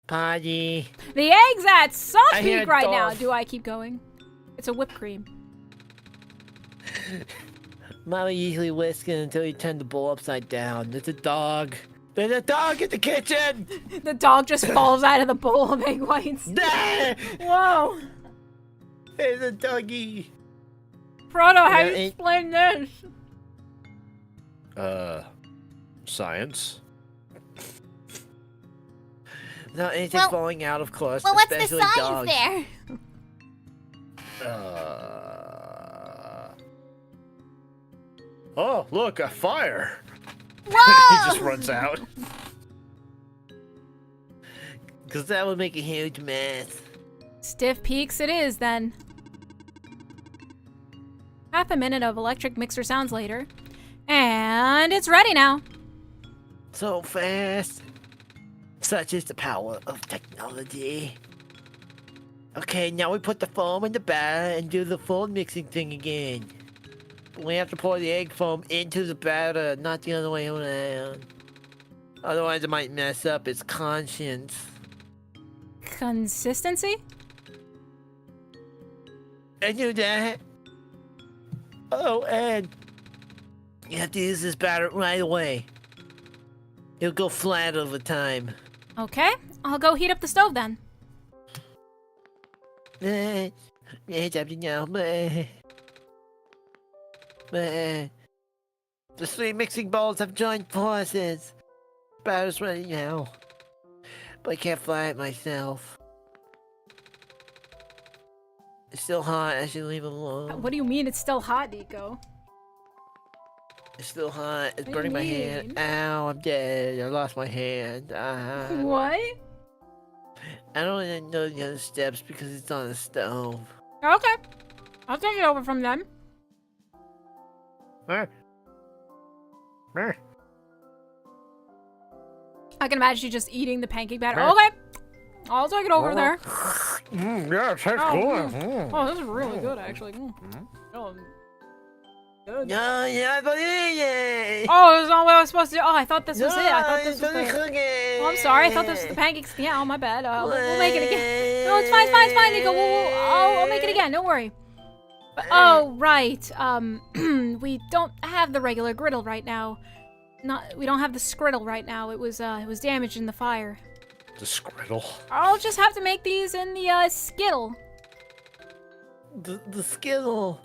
Potty. The egg's at I hear Sunpeak right now. Dolph. Do I keep going? It's a whipped cream. Mama usually whisks it until you turn the bowl upside down. There's a dog. There's a dog in the kitchen! The dog just falls out of the bowl of egg whites. Nah! Whoa. There's a doggy. Frodo, how Yeah, do you explain this? Science. No, anything Well- falling out, of course. Well, what's the especially science dogs. there? Oh, look, a fire. Whoa! He just runs out. Because that would make a huge mess. Stiff peaks it is, then. Half a minute of electric mixer sounds later. And it's ready now. So fast. Such is the power of technology. Okay, now we put the foam in the batter and do the full mixing thing again. We have to pour the egg foam into the batter, not the other way around. Otherwise it might mess up its conscience. Consistency? I knew that. Oh, and you have to use this batter right away. It'll go flat over time. Okay, I'll go heat up the stove then. It's up to now. The three mixing bowls have joined forces. Batter's ready now. But I can't fry it myself. It's still hot. I should leave it alone. What do you mean it's still hot, Niko? It's still hot. It's What do burning you my hand. mean? Ow, I'm dead. I lost my hand. What? I don't even know the other steps because it's on the stove. Okay. I'll take it over from them. I can imagine you just eating the pancake batter. Okay. I'll take it over there. Yeah, it tastes Oh, good. Oh, this is really good, actually. Oh, good. No, yeah, but yeah. Oh, this is not what I was supposed to do. Oh, I thought this was it. I thought this it's was only the... cooking. Oh, I'm sorry. I thought this was the pancakes. Yeah, oh, my bad. We'll make it again. No, it's fine, Nico. I'll make it again. Don't worry. Oh, right. We don't have the regular griddle right now. We don't have the scriddle right now. It was damaged in the fire. The scriddle. I'll just have to make these in the skittle. The Skittle.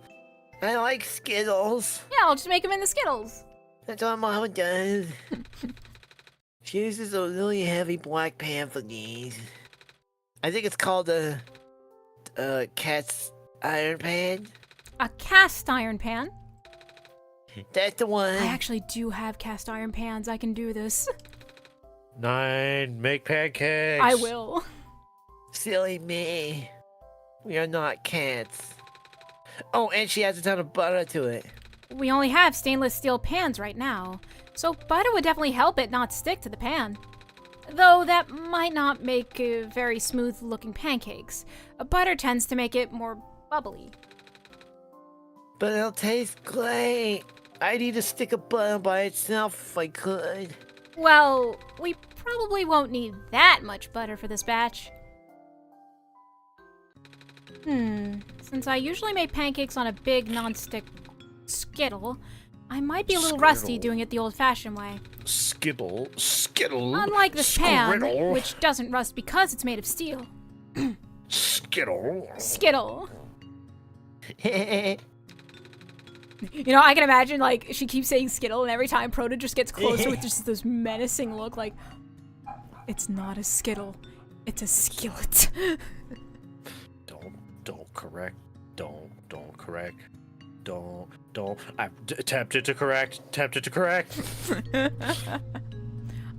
I like Skittles. Yeah, I'll just make them in the skittles. That's what Mama does. She uses a really heavy black pan for these. I think it's called a cat's iron pan. A cast iron pan. That's the one. I actually do have cast iron pans. I can do this. 9, make pancakes. I will. Silly me. We are not cats. Oh, and she adds a ton of butter to it. We only have stainless steel pans right now, so butter would definitely help it not stick to the pan. Though that might not make very smooth looking pancakes. Butter tends to make it more bubbly. But it'll taste great. I'd eat a stick of butter by itself if I could. Well, we probably won't need that much butter for this batch. Since I usually make pancakes on a big non-stick skittle, I might be a little rusty doing it the old-fashioned way. Skittle. Unlike this pan, Scriddle. which doesn't rust because it's made of steel. Skittle. Skittle. You know, I can imagine, like, she keeps saying skittle, and every time Proto just gets closer with just this menacing look, like, it's not a skittle, it's a skillet. Don't correct. Don't correct. Don't. I'm tempted to correct.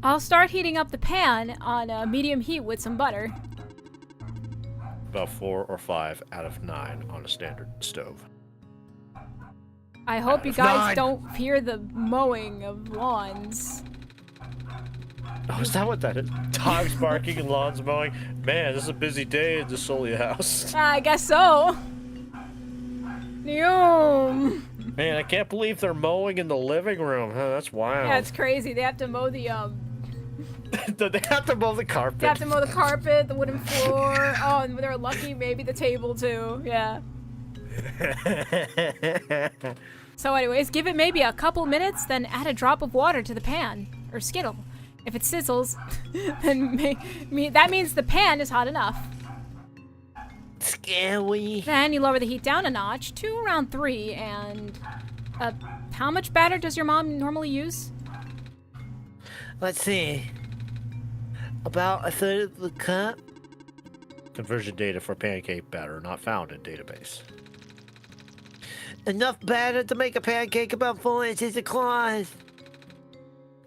I'll start heating up the pan on medium heat with some butter. About 4 or 5 out of 9 on a standard stove. I hope Out you of guys 9. don't hear the mowing of lawns. Oh, is that what that is? Dogs barking and lawns mowing. Man, this is a busy day in the Solia house. I guess so. Yum. Man, I can't believe they're mowing in the living room. Huh, that's wild. Yeah, it's crazy. They have to mow the They have to mow the carpet. They have to mow the carpet, the wooden floor. Oh, and they're lucky, maybe the table too. Yeah. So anyways, give it maybe a couple minutes, then add a drop of water to the pan, or skittle. If it sizzles, then that means the pan is hot enough. Scary. Then you lower the heat down a notch to around 3, and how much batter does your mom normally use? Let's see. About 1/3 of the cup. Conversion data for pancake batter not found in database. Enough batter to make a pancake about 4 inches across.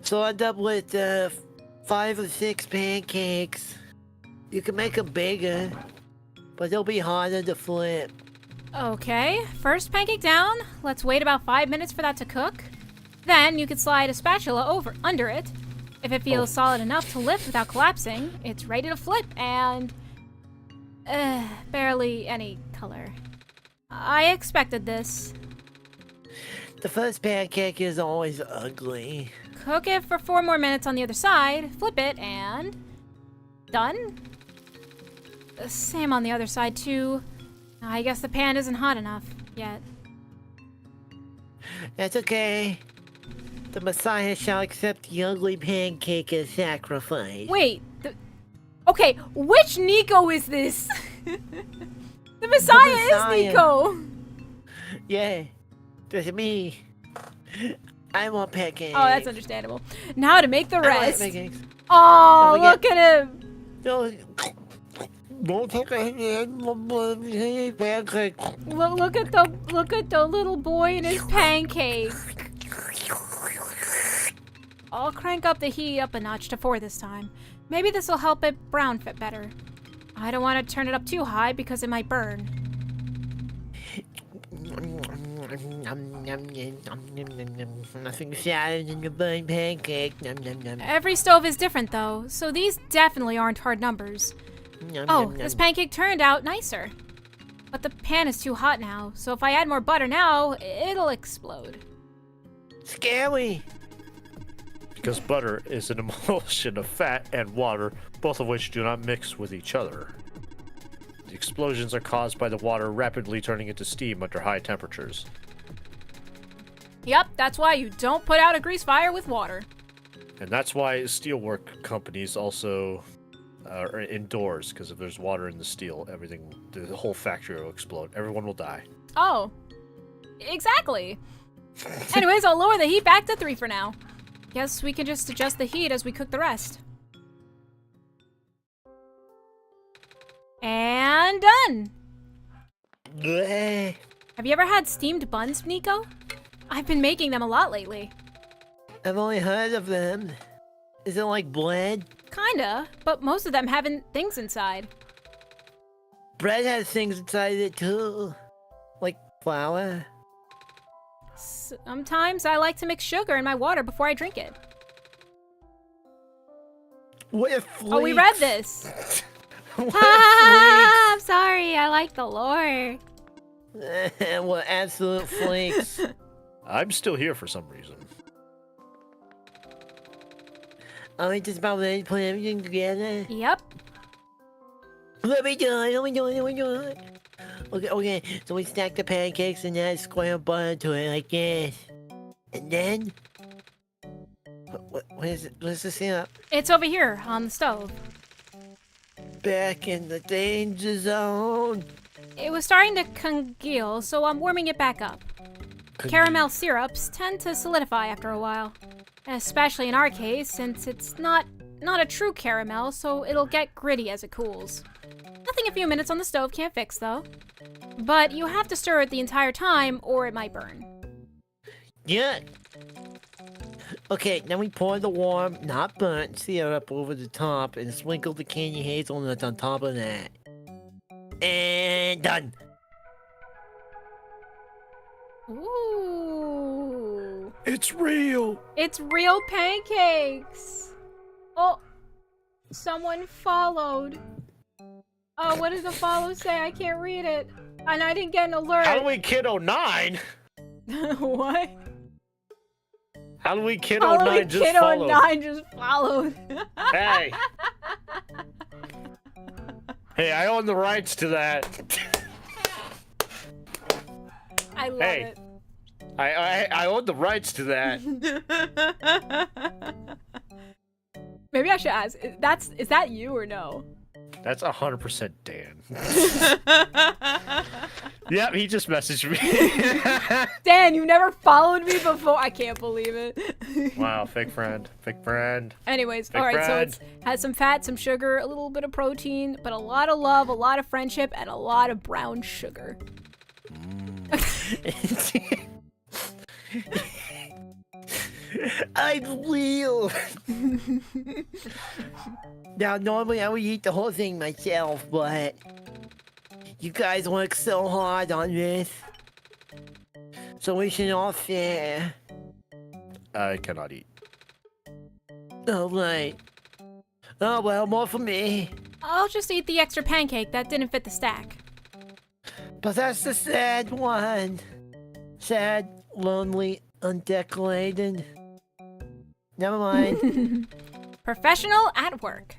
So I end up with 5 or 6 pancakes. You can make them bigger, but they'll be harder to flip. Okay, first pancake down. Let's wait about 5 minutes for that to cook. Then you could slide a spatula under it. If it feels solid enough to lift without collapsing, it's ready to flip and barely any color. I expected this. The first pancake is always ugly. Cook it for 4 more minutes on the other side, flip it, and done. Same on the other side too. I guess the pan isn't hot enough yet. That's okay. The Messiah shall accept the ugly pancake as sacrifice. Wait, okay, which Niko is this? The Messiah is Niko! Yeah, that's me. I want pancakes. Oh, that's understandable. Now to make the I want rest. pancakes. Oh, Don't forget- look at him! Don't take a pancake. Look at the little boy and his pancake. I'll crank up the heat up a notch to 4 this time. Maybe this will help it brown fit better. I don't want to turn it up too high because it might burn. Nothing sadder than a burned pancake. Every stove is different though, so these definitely aren't hard numbers. Oh, this pancake turned out nicer. But the pan is too hot now, so if I add more butter now, it'll explode. Scary. Because butter is an emulsion of fat and water, both of which do not mix with each other. The explosions are caused by the water rapidly turning into steam under high temperatures. Yep, that's why you don't put out a grease fire with water. And that's why steelwork companies also are indoors, because if there's water in the steel, the whole factory will explode. Everyone will die. Oh, exactly. Anyways, I'll lower the heat back to 3 for now. Guess we can just adjust the heat as we cook the rest. And done! Bleh. Have you ever had steamed buns, Niko? I've been making them a lot lately. I've only heard of them. Is it like bread? Kinda, but most of them have things inside. Bread has things inside it too. Like flour. Sometimes I like to mix sugar in my water before I drink it. What if Oh, we read this! What I'm sorry, I like the lore. if what absolute flakes? I'm still here for some reason. Are we just about ready to put everything together? Yep. Let me do it, let me do it, let me do it. Okay, so we stack the pancakes and add square butter to it like this. And then? What is it? What's the syrup? It's over here on the stove. Back in the danger zone. It was starting to congeal, so I'm warming it back up. Caramel syrups tend to solidify after a while. Especially in our case, since it's not a true caramel, so it'll get gritty as it cools. Nothing a few minutes on the stove can't fix, though. But you have to stir it the entire time, or it might burn. Yeah. Okay, now we pour the warm, not burnt syrup over the top and sprinkle the candy hazelnuts on top of that. And done. Ooh. It's real! It's real pancakes! Oh, someone followed. Oh, what does the follow say? I can't read it. And I didn't get an alert. Halloween Kid 09? What? Halloween Kid Halloween 09 just Kid followed. 09 just followed. Hey! Hey, I own the rights to that. I love Hey. it. I own the rights to that. Maybe I should ask. Is that you or no? That's 100% Dan. Yep, he just messaged me. Dan, you never followed me before. I can't believe it. Wow, fake friend. Fake friend. Anyways, Fake all right. So friend. it's has some fat, some sugar, a little bit of protein, but a lot of love, a lot of friendship, and a lot of brown sugar. I'm real. Now, normally I would eat the whole thing myself, but you guys work so hard on this, so we should all share. I cannot eat. Oh, right. Oh, well, more for me. I'll just eat the extra pancake that didn't fit the stack. But that's the sad one. Sad, lonely, undecorated. Never mind. Professional at work.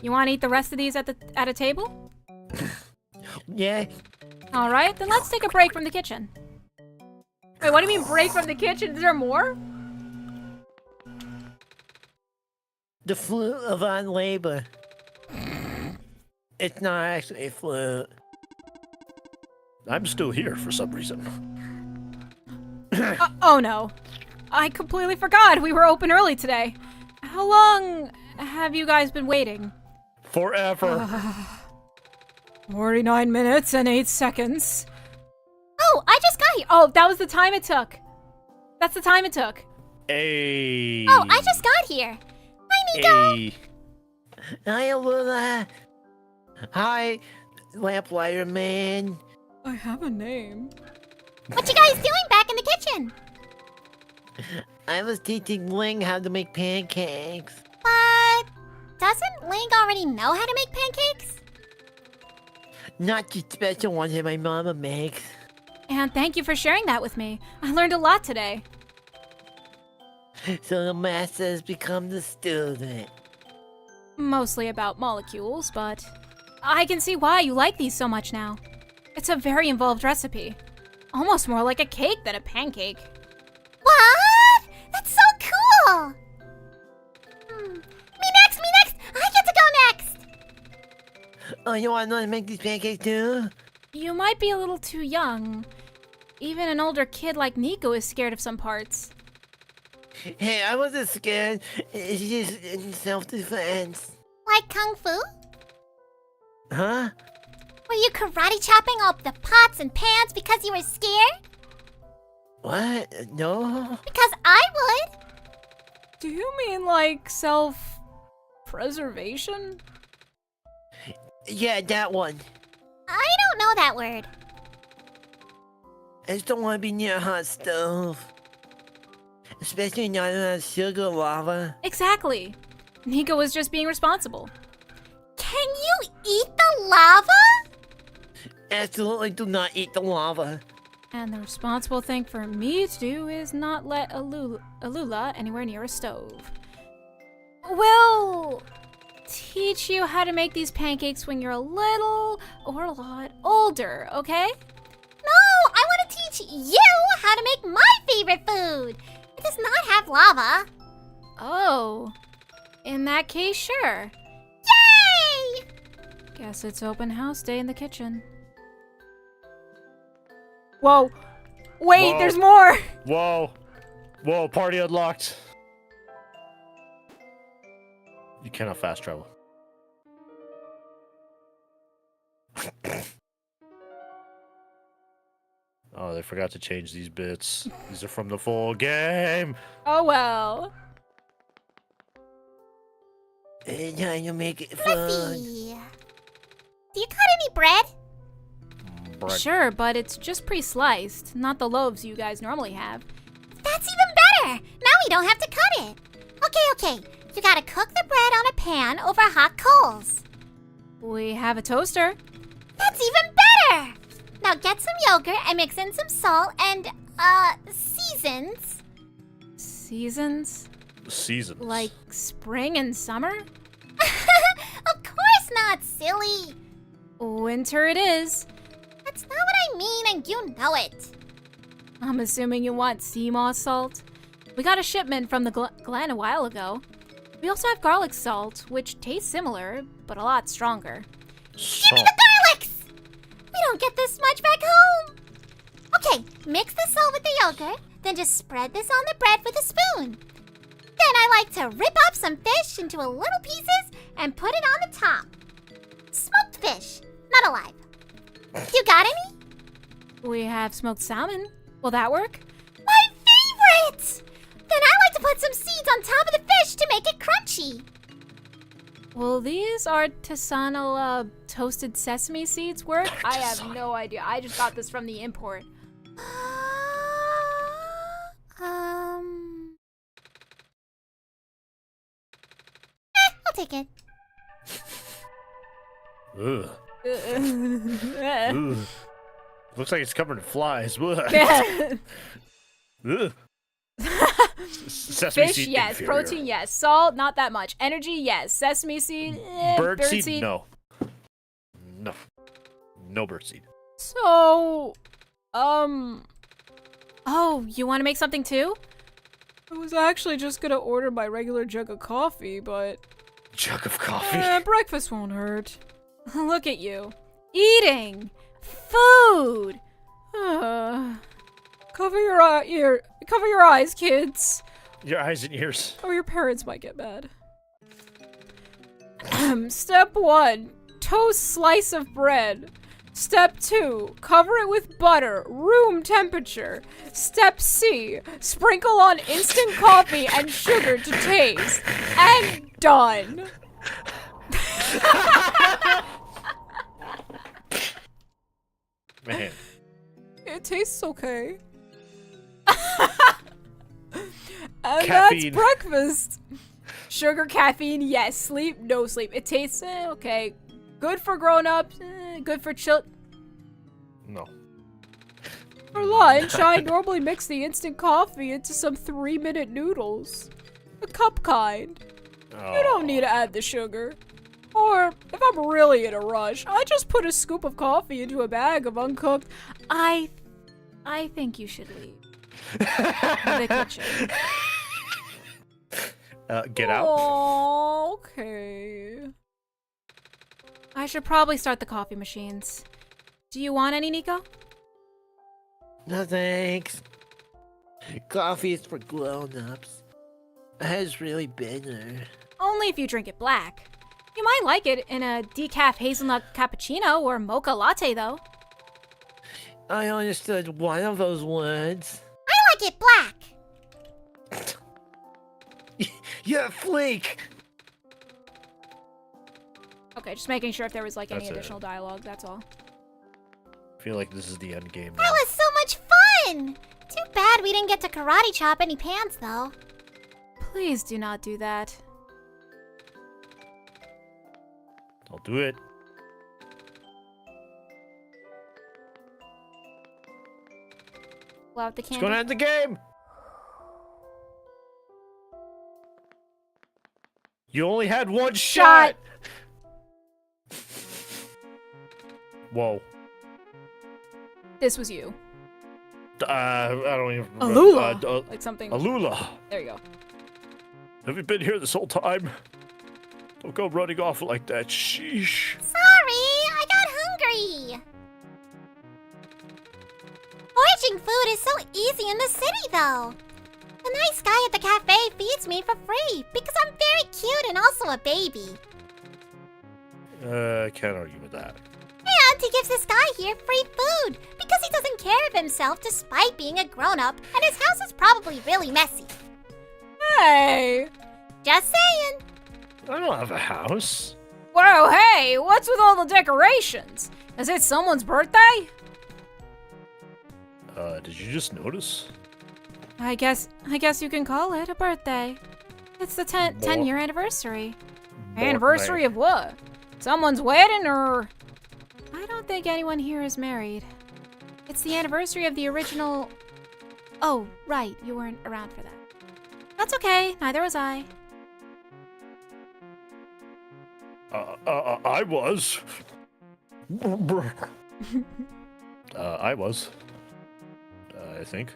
You want to eat the rest of these at a table? Yeah. All right, then let's take a break from the kitchen. Wait, what do you mean break from the kitchen? Is there more? The fruit of our labor. It's not actually a fruit. I'm still here for some reason. Oh no. I completely forgot we were open early today. How long have you guys been waiting? Forever. 49 minutes and 8 seconds. Oh, I just got here. Oh, that was the time it took. That's the time it took. Hey. Oh, I just got here. Hi, Niko. Hey. Hi, Alula. Hi, Lamplighter Man. I have a name. What you guys doing back in the kitchen? I was teaching Ling how to make pancakes. What? Doesn't Ling already know how to make pancakes? Not the special ones that my mama makes. And thank you for sharing that with me. I learned a lot today. So the master has become the student. Mostly about molecules, but I can see why you like these so much now. It's a very involved recipe. Almost more like a cake than a pancake. What? That's so cool! Me next! I get to go next! Oh, you want to know how to make these pancakes too? You might be a little too young. Even an older kid like Niko is scared of some parts. Hey, I wasn't scared. It's just in self-defense. Like Kung Fu? Huh? Were you karate chopping up the pots and pans because you were scared? What? No? Because I would. Do you mean like self-preservation? Yeah, that one. I don't know that word. I just don't want to be near a hot stove. Especially not on sugar lava. Exactly. Niko was just being responsible. Can you eat the lava? Absolutely do not eat the lava. And the responsible thing for me to do is not let Alula anywhere near a stove. We'll teach you how to make these pancakes when you're a little or a lot older, okay? No, I want to teach you how to make my favorite food. It does not have lava. Oh, in that case, sure. Yay! Guess it's open house day in the kitchen. Whoa. Wait, Whoa. there's more! Whoa. Whoa, party unlocked. You cannot fast travel. Oh, they forgot to change these bits. These are from the full game. Oh well. It's time to make it Let's fun. see. Do you cut any bread? Bread. Sure, but it's just pre-sliced, not the loaves you guys normally have. That's even better. Now we don't have to cut it. Okay. You gotta cook the bread on a pan over hot coals. We have a toaster. That's even better. Now get some yogurt and mix in some salt and, seasons. Seasons? Seasons. Like spring and summer? Of course not, silly. Winter it is. That's not what I mean, and you know it. I'm assuming you want sea moss salt. We got a shipment from the Glen a while ago. We also have garlic salt, which tastes similar, but a lot stronger. Give me the garlics! We don't get this much back home. Okay, mix the salt with the yogurt, then just spread this on the bread with a spoon. Then I like to rip up some fish into little pieces and put it on the top. Smoked fish, not alive. You got any? We have smoked salmon. Will that work? My favorite! Then I like to put some seeds on top of the fish to make it crunchy. Will these artisanal toasted sesame seeds work? I have no idea. I just got this from the import. I'll take it. Ugh. Ugh. Looks like it's covered in flies. Ugh. Ugh. Sesame Fish, seed yes. inferior. Protein, yes. Salt, not that much. Energy, yes. Sesame seed, Bird seed, no. No. No bird seed. So, oh, you want to make something too? I was actually just gonna order my regular jug of coffee, but Jug of coffee. breakfast won't hurt. Look at you, eating food. Cover your cover your eyes, kids. Your eyes and ears. Or your parents might get mad. Step 1, toast slice of bread. Step 2, cover it with butter, room temperature. Step C, sprinkle on instant coffee and sugar to taste. And done. Man. It tastes okay. And Caffeine. that's breakfast. Sugar, caffeine, yes. Sleep, no sleep. It tastes okay. Good for grown-ups, good for No. For lunch, I normally mix the instant coffee into some 3-minute noodles. The cup kind. You don't need to add the sugar. Or, if I'm really in a rush, I just put a scoop of coffee into a bag of uncooked. I think you should leave the kitchen. Get out. Oh, okay. I should probably start the coffee machines. Do you want any, Niko? No thanks. Coffee is for grown-ups. It's really bitter. Only if you drink it black. You might like it in a decaf hazelnut cappuccino or mocha latte, though. I understood one of those words. I like it black. You're a flake! Okay, just making sure if there was like any That's it. additional dialogue, that's all. I feel like this is the end game now. That was so much fun! Too bad we didn't get to karate chop any pants, though. Please do not do that. I'll do it. Blow out the It's candle. gonna end the game! You only had one shot! Whoa. This was you. I don't even remember. Alula. Like something. Alula. There you go. Have you been here this whole time? Don't go running off like that. Sheesh. Sorry, I got hungry. Foraging food is so easy in the city, though. The nice guy at the cafe feeds me for free because I'm very cute and also a baby. Can't argue with that. And he gives this guy here free food because he doesn't care of himself despite being a grown-up, and his house is probably really messy. Hey! Just saying. I don't have a house. Whoa, hey! What's with all the decorations? Is it someone's birthday? Did you just notice? I guess you can call it a birthday. It's the 10-year anniversary. Anniversary of what? Someone's wedding or... I don't think anyone here is married. It's the anniversary of the original... Oh, right, you weren't around for that. That's okay, neither was I. I was. I was. I think.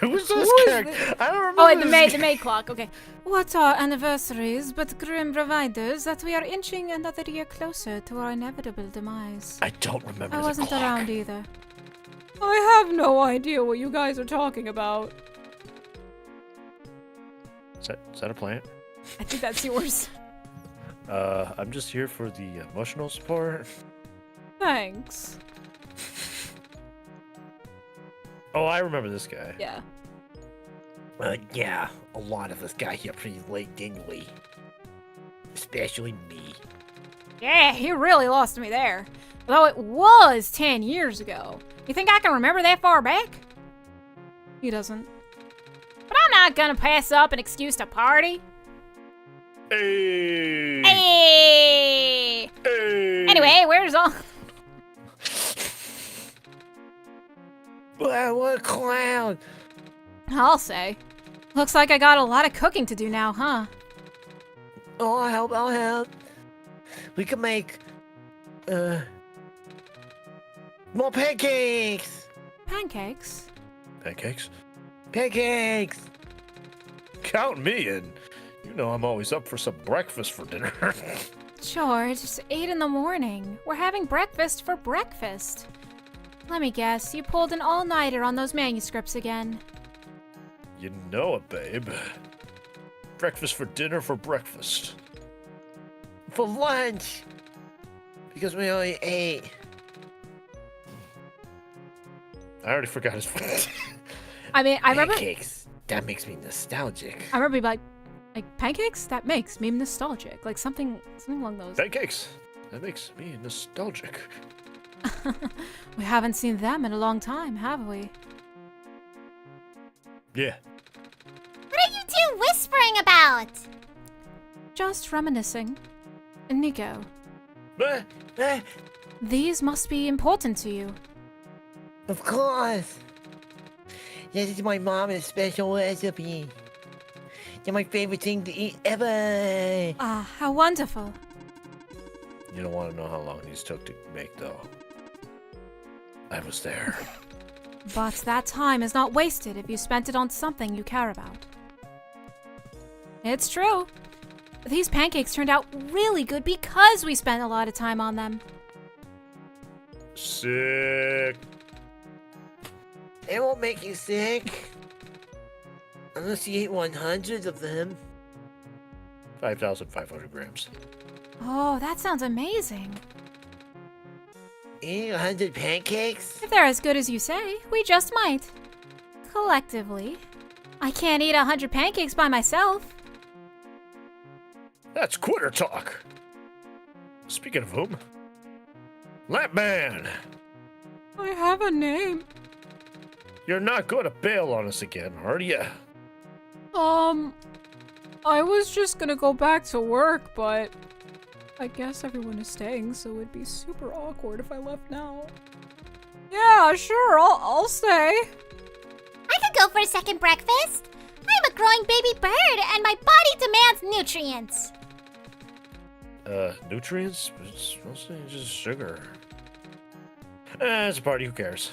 Who's this Who is character? I don't remember. Oh, the this maid clock, okay. What are anniversaries but grim reminders that we are inching another year closer to our inevitable demise? I don't remember. I the wasn't clock. around either. I have no idea what you guys are talking about. Is that a plant? I think that's yours. I'm just here for the emotional support. Thanks. Oh, I remember this guy. Yeah. Yeah, a lot of us got here pretty late, didn't we? Especially me. Yeah, he really lost me there. Though it was 10 years ago. You think I can remember that far back? He doesn't. But I'm not gonna pass up an excuse to party. Hey. Hey! Hey. Anyway, where's all... Wow, what a clown! I'll say. Looks like I got a lot of cooking to do now, huh? Oh, I'll help. We can make, more pancakes! Pancakes? Pancakes? Pancakes! Count me in. You know I'm always up for some breakfast for dinner. George, it's 8 in the morning. We're having breakfast for breakfast. Let me guess, you pulled an all-nighter on those manuscripts again. You know it, babe. Breakfast for dinner for breakfast. For lunch! Because we only ate. I already forgot his. I mean, I remember Pancakes. That makes me nostalgic. being like pancakes? That makes me nostalgic. Like something along those. Pancakes. That makes me nostalgic. We haven't seen them in a long time, have we? Yeah. What are you two whispering about? Just reminiscing. Niko, Eh, these must be important to you. of course. This is my mom's special recipe. They're my favorite thing to eat ever. Ah, how wonderful. You don't want to know how long these took to make, though. I was there. But that time is not wasted if you spent it on something you care about. It's true. These pancakes turned out really good because we spent a lot of time on them. Sick. It won't make you sick. Unless you eat 100 of them. 5,500 grams. Oh, that sounds amazing. Eating 100 pancakes? If they're as good as you say, we just might. Collectively. I can't eat 100 pancakes by myself. That's quitter talk. Speaking of whom, Lapman, I have a name. you're not going to bail on us again, are you? I was just gonna go back to work, but I guess everyone is staying, so it'd be super awkward if I left now. Yeah, sure, I'll stay. I could go for a second breakfast. I'm a growing baby bird, and my body demands nutrients. Nutrients? It's mostly just sugar. It's a party, who cares?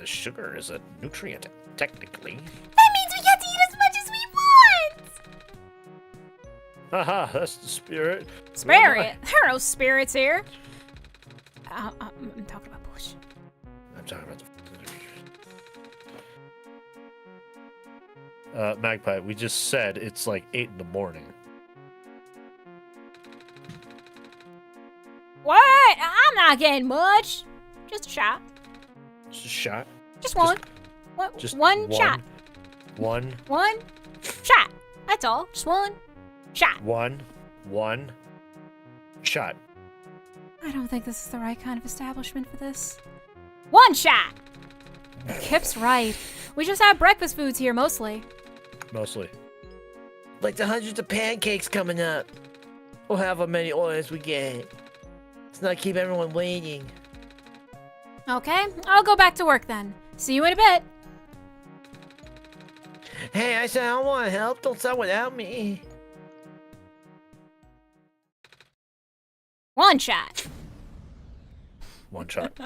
Sugar is a nutrient, technically. That means we get to eat as much as we want. Haha, that's the spirit. Spirit? There are no spirits here. I'm talking about bullshit. I'm talking about the... Magpie, we just said it's like 8 in the morning. What? I'm not getting much. Just a shot. Just a shot. Just one. Just one shot. One Shot. That's all. Just one shot. one shot. I don't think this is the right kind of establishment for this. One shot! Kip's right. We just have breakfast foods here mostly. Mostly. Like the hundreds of pancakes coming up. We'll have how many orders we get. Let's not keep everyone waiting. Okay, I'll go back to work then. See you in a bit. Hey, I said I don't want to help. Don't start without me. One shot. One shot.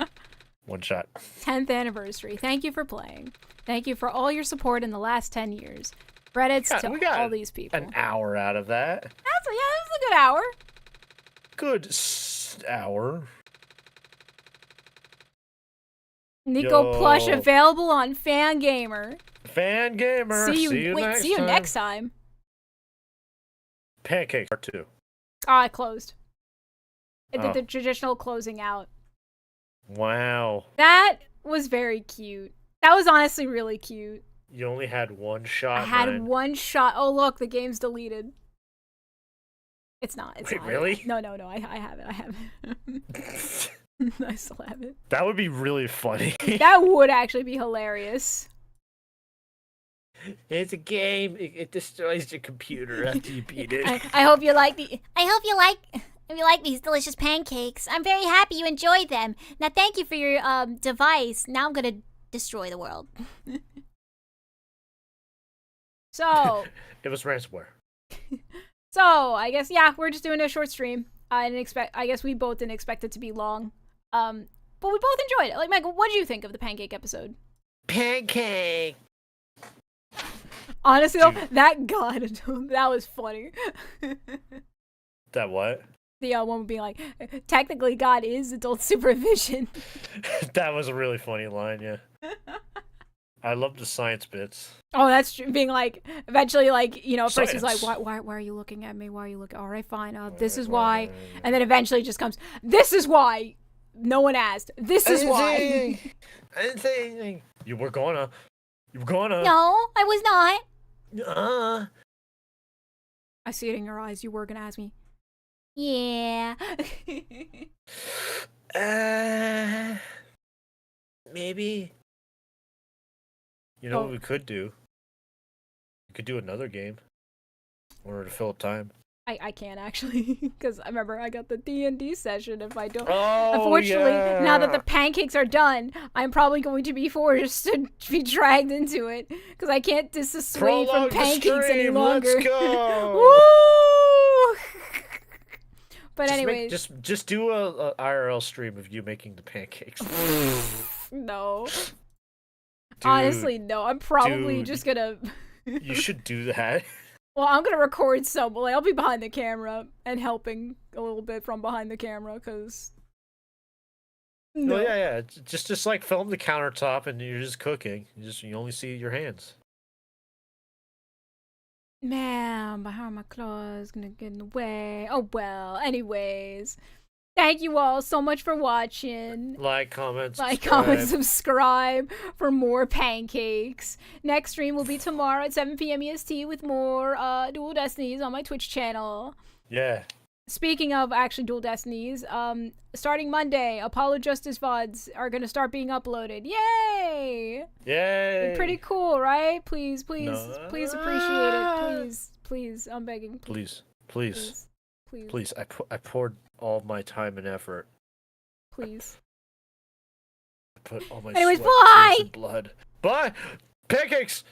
One shot. 10th anniversary. Thank you for playing. Thank you for all your support in the last 10 years. Credits to We got all these people. An hour out of that. That was a good hour. Good hour. Niko Yo. plush available on Fangamer. Fan gamer. See you next time. Pancake part 2. Oh, I closed. I did Oh. the traditional closing out. Wow. That was very cute. That was honestly really cute. You only had one shot. I had man. one shot. Oh, look, the game's deleted. It's not. It's Wait, not. really? No, I have it. I have it. I still have it. That would be really funny. That would actually be hilarious. It's a game. It destroys your computer after you beat it. I hope you like If you like these delicious pancakes, I'm very happy you enjoyed them. Now, thank you for your device. Now I'm gonna destroy the world. So, It was ransomware. I guess we're just doing a short stream. I guess we both didn't expect it to be long. But we both enjoyed it. Like, Michael, what did you think of the pancake episode? Pancake. Honestly, though, that was funny. That what? The one being like, technically, God is adult supervision. That was a really funny line, yeah. I love the science bits. Oh, that's true. Being like, eventually, like, you know, first he's like, Science. why are you looking at me? Why are you looking? All right, fine. This is why. And then eventually it just comes, this is why. No one asked. This is why. I didn't say anything. You were gonna. No, I was not. I see it in your eyes. You were gonna ask me. Yeah. Maybe. You know Oh. what we could do? We could do another game. In order to fill up time. I can't actually, because I remember I got the D&D session. If I don't, Oh, unfortunately, yeah. now that the pancakes are done, I'm probably going to be forced to be dragged into it because I can't dissuade from Prolong the pancakes any stream, longer. Let's go. Woo! But anyways, just do a IRL stream of you making the pancakes. no. Dude, Honestly, no. I'm probably dude. just gonna. you should do that. Well, I'm gonna record some. Like, I'll be behind the camera and helping a little bit from behind the camera, cause. No. Well, yeah. Just like film the countertop and you're just cooking. You only see your hands. Man, behind my claws, gonna get in the way. Oh well. Anyways, thank you all so much for watching. Like, comment, Like, subscribe. comment, subscribe for more pancakes. Next stream will be tomorrow at 7 p.m. EST with more Dual Destinies on my Twitch channel. Yeah. Speaking of actually Dual Destinies, starting Monday, Apollo Justice VODs are gonna start being uploaded. Yay! Yay. Pretty cool, right? Please appreciate it. Please, I'm begging. Please. Please. I poured all my time and effort. Please. I put all my Anyways, sweat, bye! tears, and blood. Bye. Pancakes.